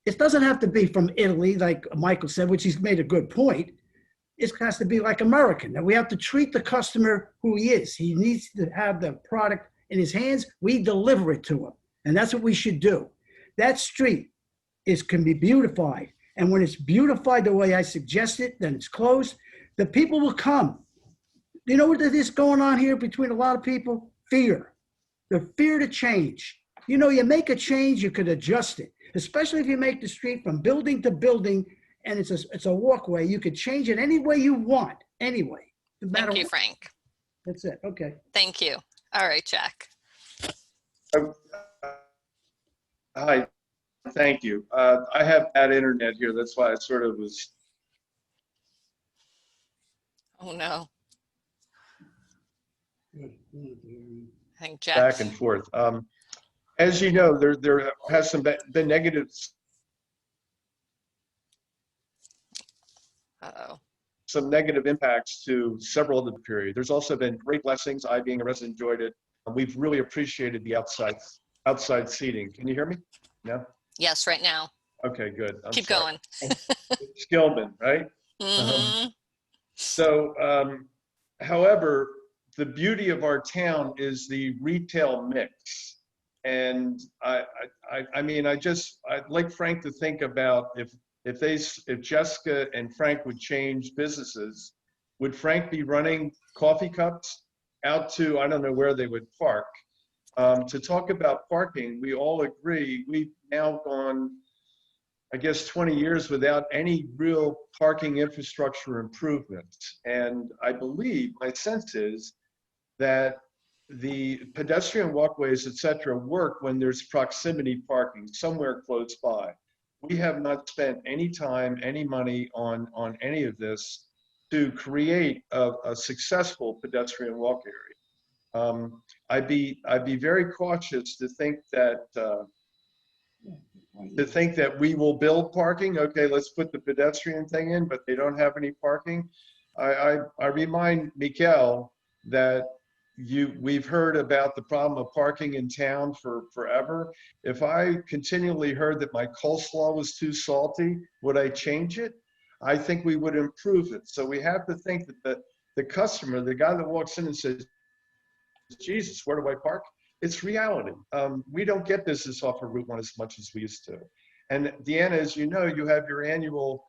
It doesn't have to be from Italy, like Michael said, which he's made a good point. It has to be like American, that we have to treat the customer who he is. He needs to have the product in his hands. We deliver it to him. And that's what we should do. That street can be beautified. And when it's beautified the way I suggested, then it's closed, the people will come. You know what is going on here between a lot of people? Fear. The fear to change. You know, you make a change, you could adjust it, especially if you make the street from building to building and it's a walkway. You could change it any way you want, anyway. Thank you, Frank. That's it. Okay. Thank you. All right, Jack. Hi, thank you. I have bad internet here. That's why I sort of was. Oh, no. I think Jack. Back and forth. As you know, there has been negative. Uh-oh. Some negative impacts to several of the period. There's also been great blessings. I, being a resident, enjoyed it. We've really appreciated the outside seating. Can you hear me? No? Yes, right now. Okay, good. Keep going. Skillman, right? However, the beauty of our town is the retail mix. And I mean, I'd like Frank to think about if Jessica and Frank would change businesses, would Frank be running coffee cups out to, I don't know where they would park? To talk about parking, we all agree, we've now gone, I guess, 20 years without any real parking infrastructure improvements. And I believe, my sense is that the pedestrian walkways, et cetera, work when there's proximity parking somewhere close by. We have not spent any time, any money on any of this to create a successful pedestrian walk area. I'd be very cautious to think that we will build parking. Okay, let's put the pedestrian thing in, but they don't have any parking. I remind Mikael that we've heard about the problem of parking in town for forever. If I continually heard that my coleslaw was too salty, would I change it? I think we would improve it. So we have to think that the customer, the guy that walks in and says, Jesus, where do I park? It's reality. We don't get business off of Route 1 as much as we used to. And Deanna, as you know, you have your annual,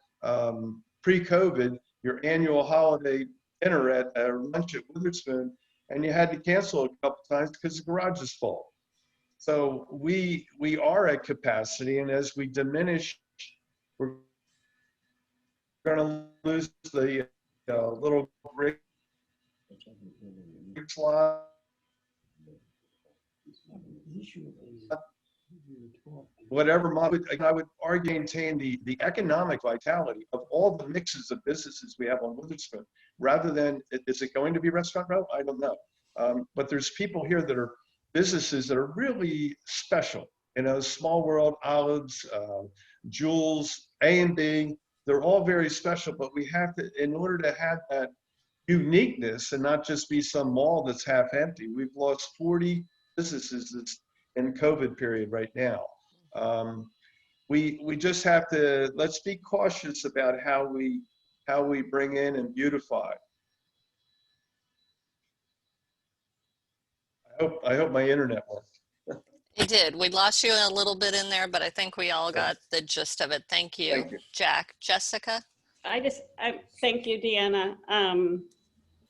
pre-COVID, your annual holiday dinner at lunch at Witherspoon, and you had to cancel a couple times because the garage is full. So we are at capacity, and as we diminish, we're going to lose the little brick slot. Whatever, I would argue, maintain the economic vitality of all the mixes of businesses we have on Witherspoon, rather than, is it going to be Restaurant Row? I don't know. But there's people here that are businesses that are really special. You know, Small World, Olives, Jules, A&B, they're all very special, but we have to, in order to have that uniqueness and not just be some mall that's half empty, we've lost 40 businesses in COVID period right now. We just have to, let's be cautious about how we bring in and beautify. I hope my internet worked. It did. We lost you a little bit in there, but I think we all got the gist of it. Thank you, Thank you. Jack. Jessica? I thank you, Deanna.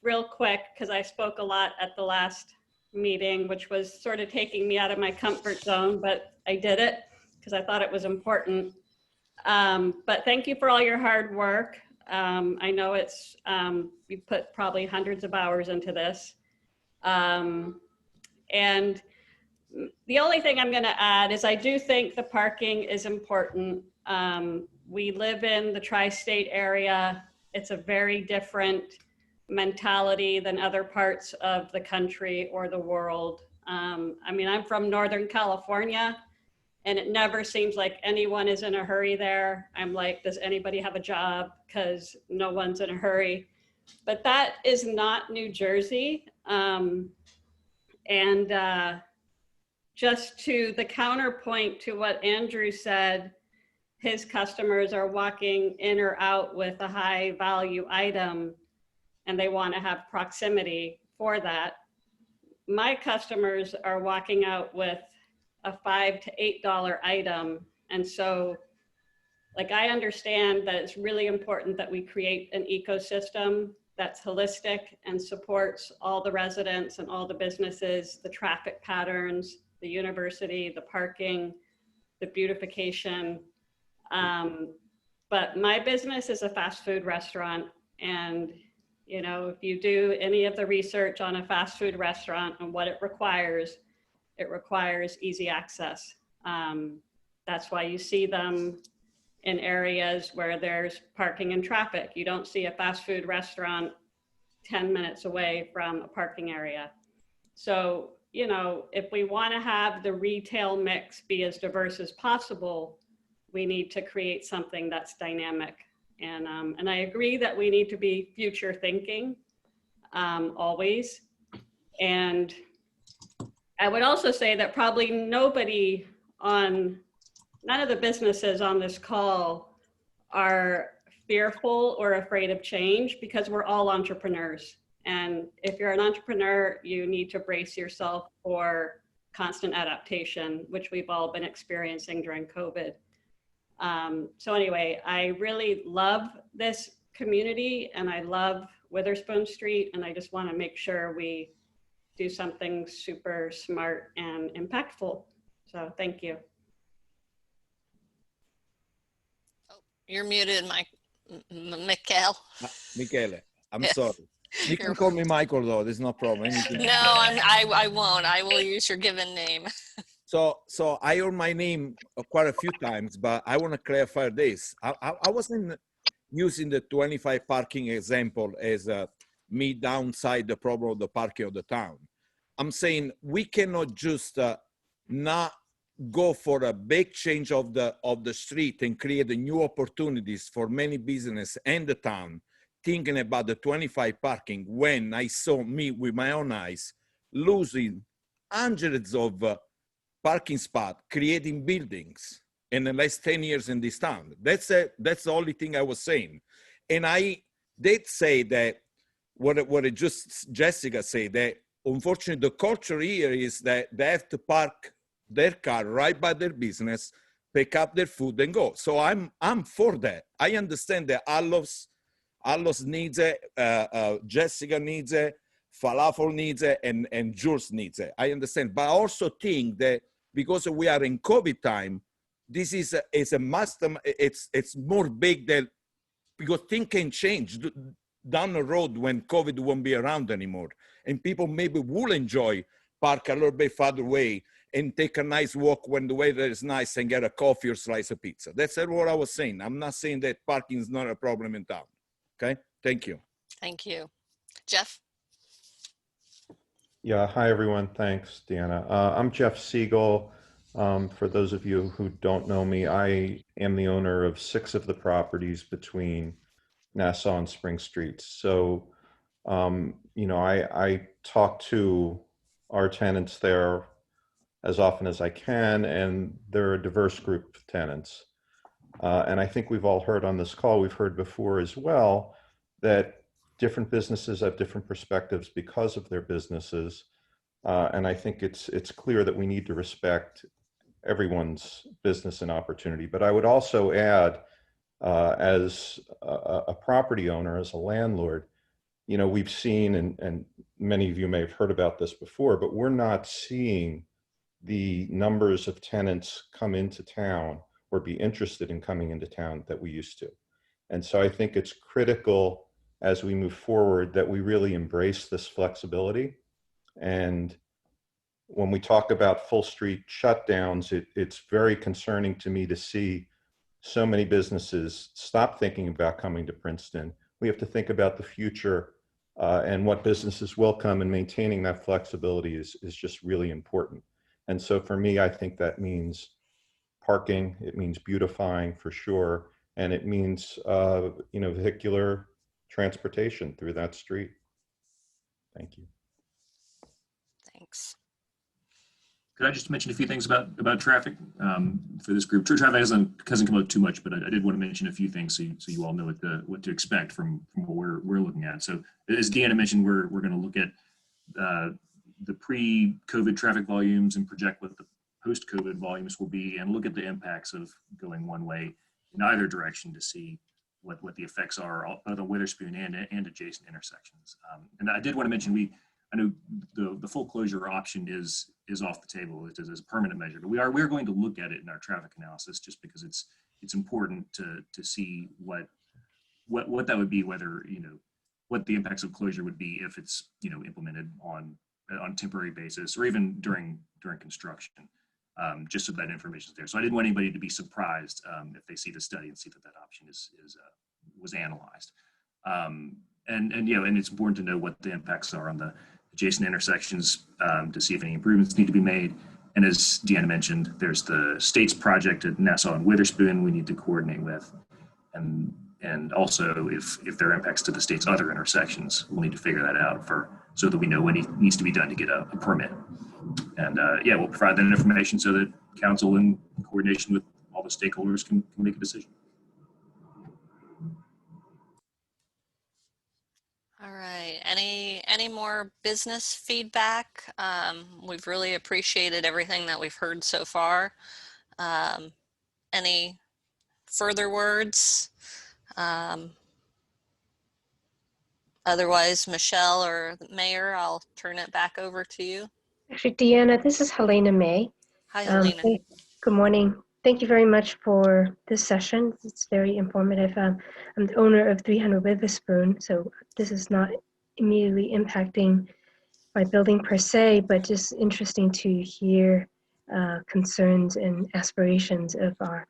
Real quick, because I spoke a lot at the last meeting, which was sort of taking me out of my comfort zone, but I did it because I thought it was important. But thank you for all your hard work. I know it's, you put probably hundreds of hours into this. And the only thing I'm going to add is I do think the parking is important. We live in the tri-state area. It's a very different mentality than other parts of the country or the world. I mean, I'm from Northern California, And it never seems like anyone is in a hurry there. I'm like, does anybody have a job? Because no one's in a hurry. But that is not New Jersey. Just to the counterpoint to what Andrew said, his customers are walking in or out with a high value item and they want to have proximity for that. My customers are walking out with a $5 to $8 item. And so, like, I understand that it's really important that we create an ecosystem that's holistic and supports all the residents and all the businesses, the traffic patterns, the university, the parking, the beautification. But my business is a fast food restaurant. And, you know, if you do any of the research on a fast food restaurant and what it requires easy access. That's why you see them in areas where there's parking and traffic. You don't see a fast food restaurant 10 minutes away from a parking area. So, you know, if we want to have the retail mix be as diverse as possible, we need to create something that's dynamic. And I agree that we need to be future thinking always. And I would also say that probably none of the businesses on this call are fearful or afraid of change, because we're all entrepreneurs. And if you're an entrepreneur, you need to brace yourself for constant adaptation, which we've all been experiencing during COVID. So anyway, I really love this community and I love Witherspoon Street, and I just want to make sure we do something super smart and impactful. So thank you. Oh, you're muted, Michael. Michele, I'm Yes. sorry. You can call me Michael though, there's no problem. Anything. No, I won't. I will use your given name. So I heard my name quite a few times, but I want to clarify this. I wasn't using the 25 parking example as me downside the problem of the parking of the town. I'm saying we cannot just not go for a big change of the street and create new opportunities for many business and the town, thinking about the 25 parking, when I saw me with my own eyes losing hundreds of parking spots, creating buildings in the last 10 years in this town. That's the only thing I was saying. And I did say that what it just Jessica said, that unfortunately the culture here is that they have to park their car right by their business, pick up their food and go. So I'm for that. I understand that Allos needs it, Jessica needs it, Falafel needs it, and Jules needs it. I understand, but I also think that because we are in COVID time, this is a must. It's more big than, because things can change down the road when COVID won't be around anymore, and people maybe will enjoy park a little bit farther away and take a nice walk when the weather is nice and get a coffee or slice of pizza. That's what I was saying. I'm not saying that parking is not a problem in town. Okay, thank you. Thank you. Jeff? Yeah, hi everyone. Thanks, Deanna. I'm Jeff Siegel. For those of you who don't know me, I am the owner of 6 of the properties between Nassau and Spring Streets. So, you know, I talk to our tenants there as often as I can, and they're a diverse group of tenants. And I think we've all heard on this call, we've heard before as well, that different businesses have different perspectives because of their businesses. And I think it's clear that we need to respect everyone's business and opportunity. But I would also add, as a property owner, as a landlord, you know, we've seen, and many of you may have heard about this before, but we're not seeing the numbers of tenants come into town or be interested in coming into town that we used to. And so I think it's critical as we move forward that we really embrace this flexibility. And when we talk about full street shutdowns, it's very concerning to me to see so many businesses stop thinking about coming to Princeton. We have to think about the future and what businesses will come, and maintaining that flexibility is just really important. And so for me, I think that means parking, it means beautifying for sure, and it means, vehicular transportation through that street. Thank you. Thanks. Could I just mention a few things about traffic for this group? Traffic hasn't come out too much, but I did want to mention a few things so you all know what to expect from what we're looking at. So as Deanna mentioned, we're going to look at the pre-COVID traffic volumes and project what the post-COVID volumes will be, and look at the impacts of going one way in either direction to see what the effects are both on Witherspoon and adjacent intersections. And I did want to mention I know the full closure option is off the table. It is a permanent measure, but we're going to look at it in our traffic analysis just because it's important to see what that would be, whether what the impacts of closure would be if it's implemented on a temporary basis or even during construction, just so that information is there. So I didn't want anybody to be surprised if they see the study and see that option was analyzed. And it's important to know what the impacts are on the adjacent intersections to see if any improvements need to be made. And as Deanna mentioned, there's the state's project at Nassau and Witherspoon we need to coordinate with. And also if there are impacts to the state's other intersections, we'll need to figure that out so that we know what needs to be done to get a permit. And we'll provide that information so that council, in coordination with all the stakeholders, can make a decision. All right, any more business feedback? We've really appreciated everything that we've heard so far. Any further words? Otherwise, Michelle or the Mayor, I'll turn it back over to you. Actually, Deanna, this is Helena May. Hi, Helena. Good morning. Thank you very much for this session. It's very informative. I'm the owner of 300 Witherspoon, so this is not immediately impacting my building per se, but just interesting to hear concerns and aspirations of our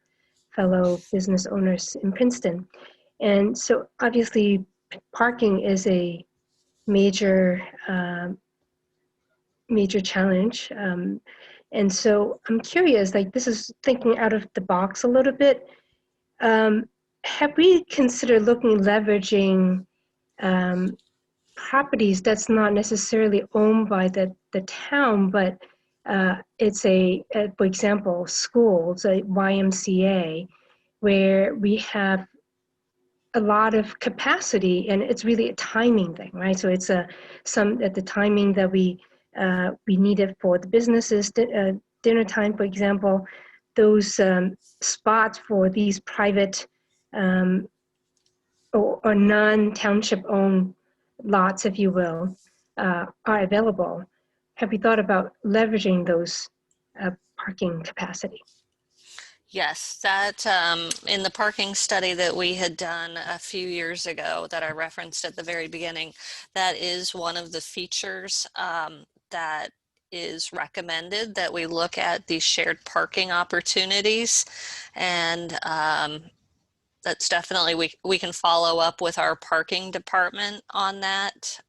fellow business owners in Princeton. And so obviously parking is a major challenge. And so I'm curious, like this is thinking out of the box a little bit. Have we considered leveraging properties that's not necessarily owned by the town, but it's for example, schools, a YMCA, where we have a lot of capacity, and it's really a timing thing, right? So it's at the timing that we need it for the businesses, dinner time, for example, those spots for these private or non-township owned lots, if you will, are available. Have you thought about leveraging those parking capacity? Yes, that in the parking study that we had done a few years ago that I referenced at the very beginning, that is one of the features that is recommended, that we look at these shared parking opportunities. And that's definitely, we can follow up with our parking department on that.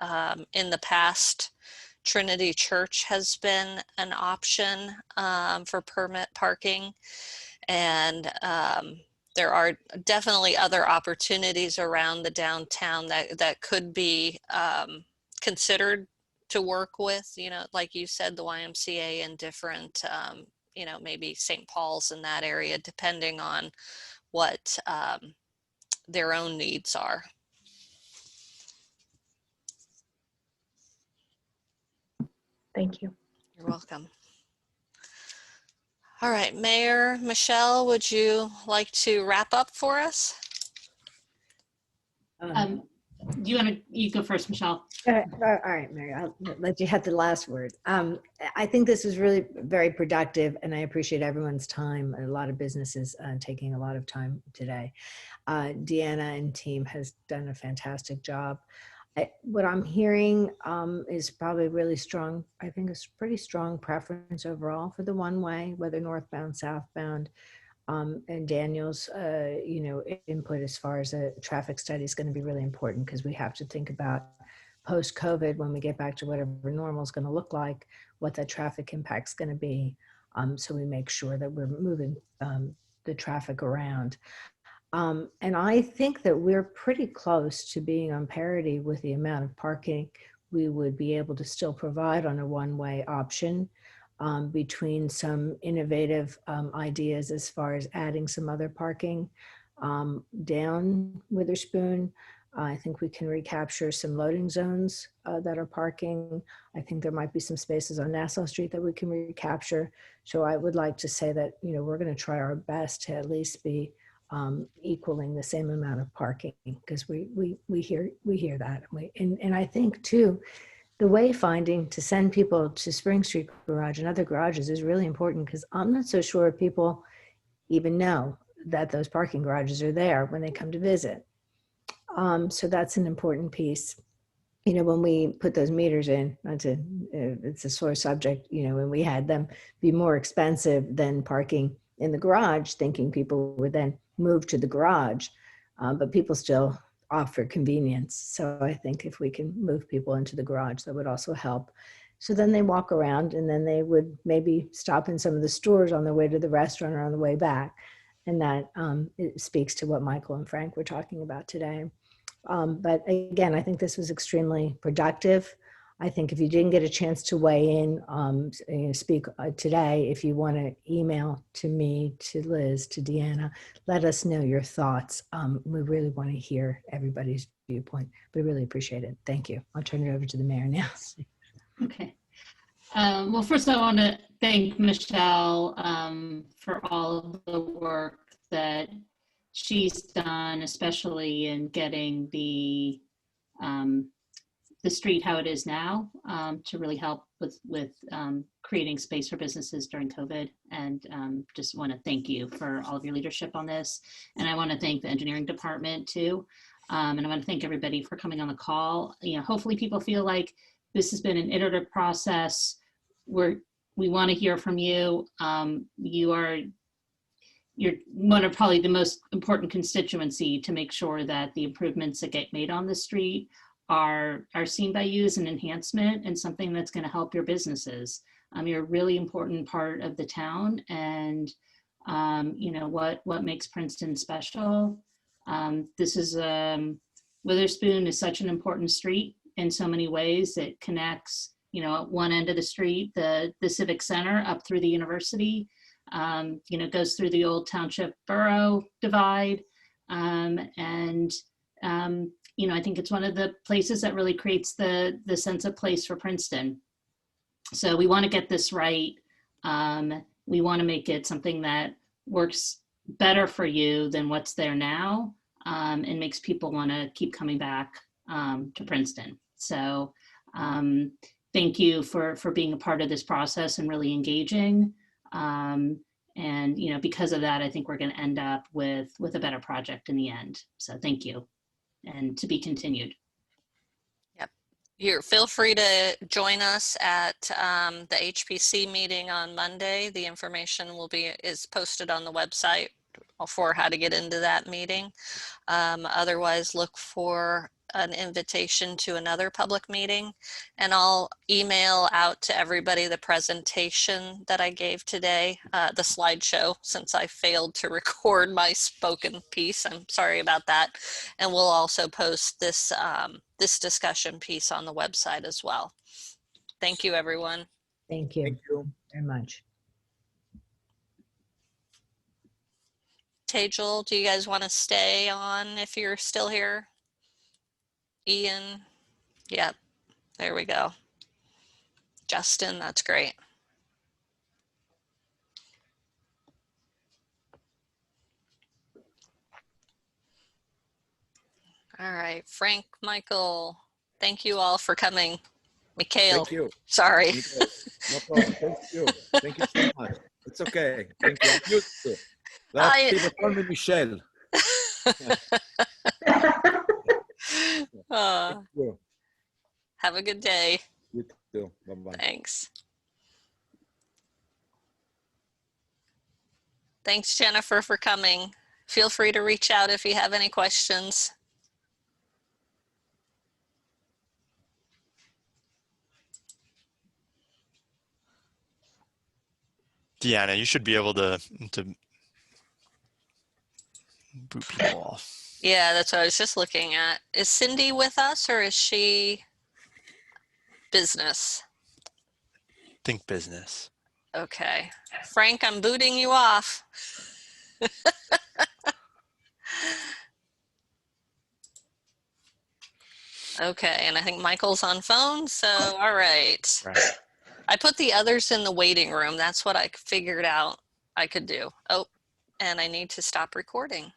In the past, Trinity Church has been an option for permit parking. And there are definitely other opportunities around the downtown that could be considered to work with, like you said, the YMCA and different, maybe St. Paul's in that area, depending on what their own needs are. Thank you. You're welcome. All right, Mayor Michelle, would you like to wrap up for us? You go first, Michelle. All right, Mary, I'll let you have the last word. I think this was really very productive, and I appreciate everyone's time. A lot of businesses taking a lot of time today. Deanna and team has done a fantastic job. What I'm hearing is probably really strong. I think it's pretty strong preference overall for the one-way, whether northbound, southbound. And Daniel's, input as far as a traffic study is going to be really important, because we have to think about post-COVID, when we get back to whatever normal is going to look like, what that traffic impact is going to be. so we make sure that we're moving the traffic around. And I think that we're pretty close to being on parity with the amount of parking we would be able to still provide on a one-way option, between some innovative ideas as far as adding some other parking down Witherspoon. I think we can recapture some loading zones that are parking. I think there might be some spaces on Nassau Street that we can recapture. So I would like to say that, you know, we're going to try our best to at least be equaling the same amount of parking, because we hear that, and I think too, the wayfinding to send people to Spring Street Garage and other garages is really important, because I'm not so sure people even know that those parking garages are there when they come to visit. So that's an important piece. You know, when we put those meters in, it's a sore subject, you know, when we had them be more expensive than parking in the garage, thinking people would then move to the garage, but people still offer convenience. So I think if we can move people into the garage, that would also help. So then they walk around, and then they would maybe stop in some of the stores on their way to the restaurant or on the way back. And that it speaks to what Michael and Frank were talking about today. But again, I think this was extremely productive. I think if you didn't get a chance to weigh in, speak today, if you want to email to me, to Liz, to Deanna, let us know your thoughts. We really want to hear everybody's viewpoint. We really appreciate it. Thank you. I'll turn it over to the mayor now. Okay. Well, first I want to thank Michelle for all of the work that she's done, especially in getting the street how it is now, to really help with creating space for businesses during COVID. And just want to thank you for all of your leadership on this. And I want to thank the engineering department too. And I want to thank everybody for coming on the call. You know, hopefully people feel like this has been an iterative process. We want to hear from you. You're one of probably the most important constituency to make sure that the improvements that get made on the street are seen by you as an enhancement and something that's going to help your businesses. You're a really important part of the town, and you know what makes Princeton special. This is Witherspoon is such an important street in so many ways. It connects, you know, at one end of the street, the Civic Center up through the university. You know, goes through the old township borough divide. You know, I think it's one of the places that really creates the sense of place for Princeton. So we want to get this right. We want to make it something that works better for you than what's there now, and makes people want to keep coming back to Princeton. So thank you for being a part of this process and really engaging. And, you know, because of that, I think we're going to end up with a better project in the end. So thank you, and to be continued. Yep. Feel free to join us at the HPC meeting on Monday. The information is posted on the website for how to get into that meeting. Otherwise, look for an invitation to another public meeting, and I'll email out to everybody the presentation that I gave today, the slideshow, since I failed to record my spoken piece. I'm sorry about that. And we'll also post this this discussion piece on the website as well. Thank you, everyone. Thank you. Thank you very much. Tejal, do you guys want to stay on if you're still here? Ian, yep, there we go. Justin, that's great. All right, Frank, Michael, thank you all for coming. Mikhail, Thank you. Sorry. No problem. Thank you. Thank you so much. It's okay. Thank you. I'm used to. Let people call me Michelle. Thank you. Have a good day. You too. Bye-bye. Thanks. Thanks, Jennifer, for coming. Feel free to reach out if you have any questions. Deanna, you should be able to boot people off. Yeah, that's what I was just looking at. Is Cindy with us or is she business? Think business. Okay. Frank, I'm booting you off. Okay, and I think Michael's on phone, so all right. Right. I put the others in the waiting room. That's what I figured out I could do. Oh, and I need to stop recording.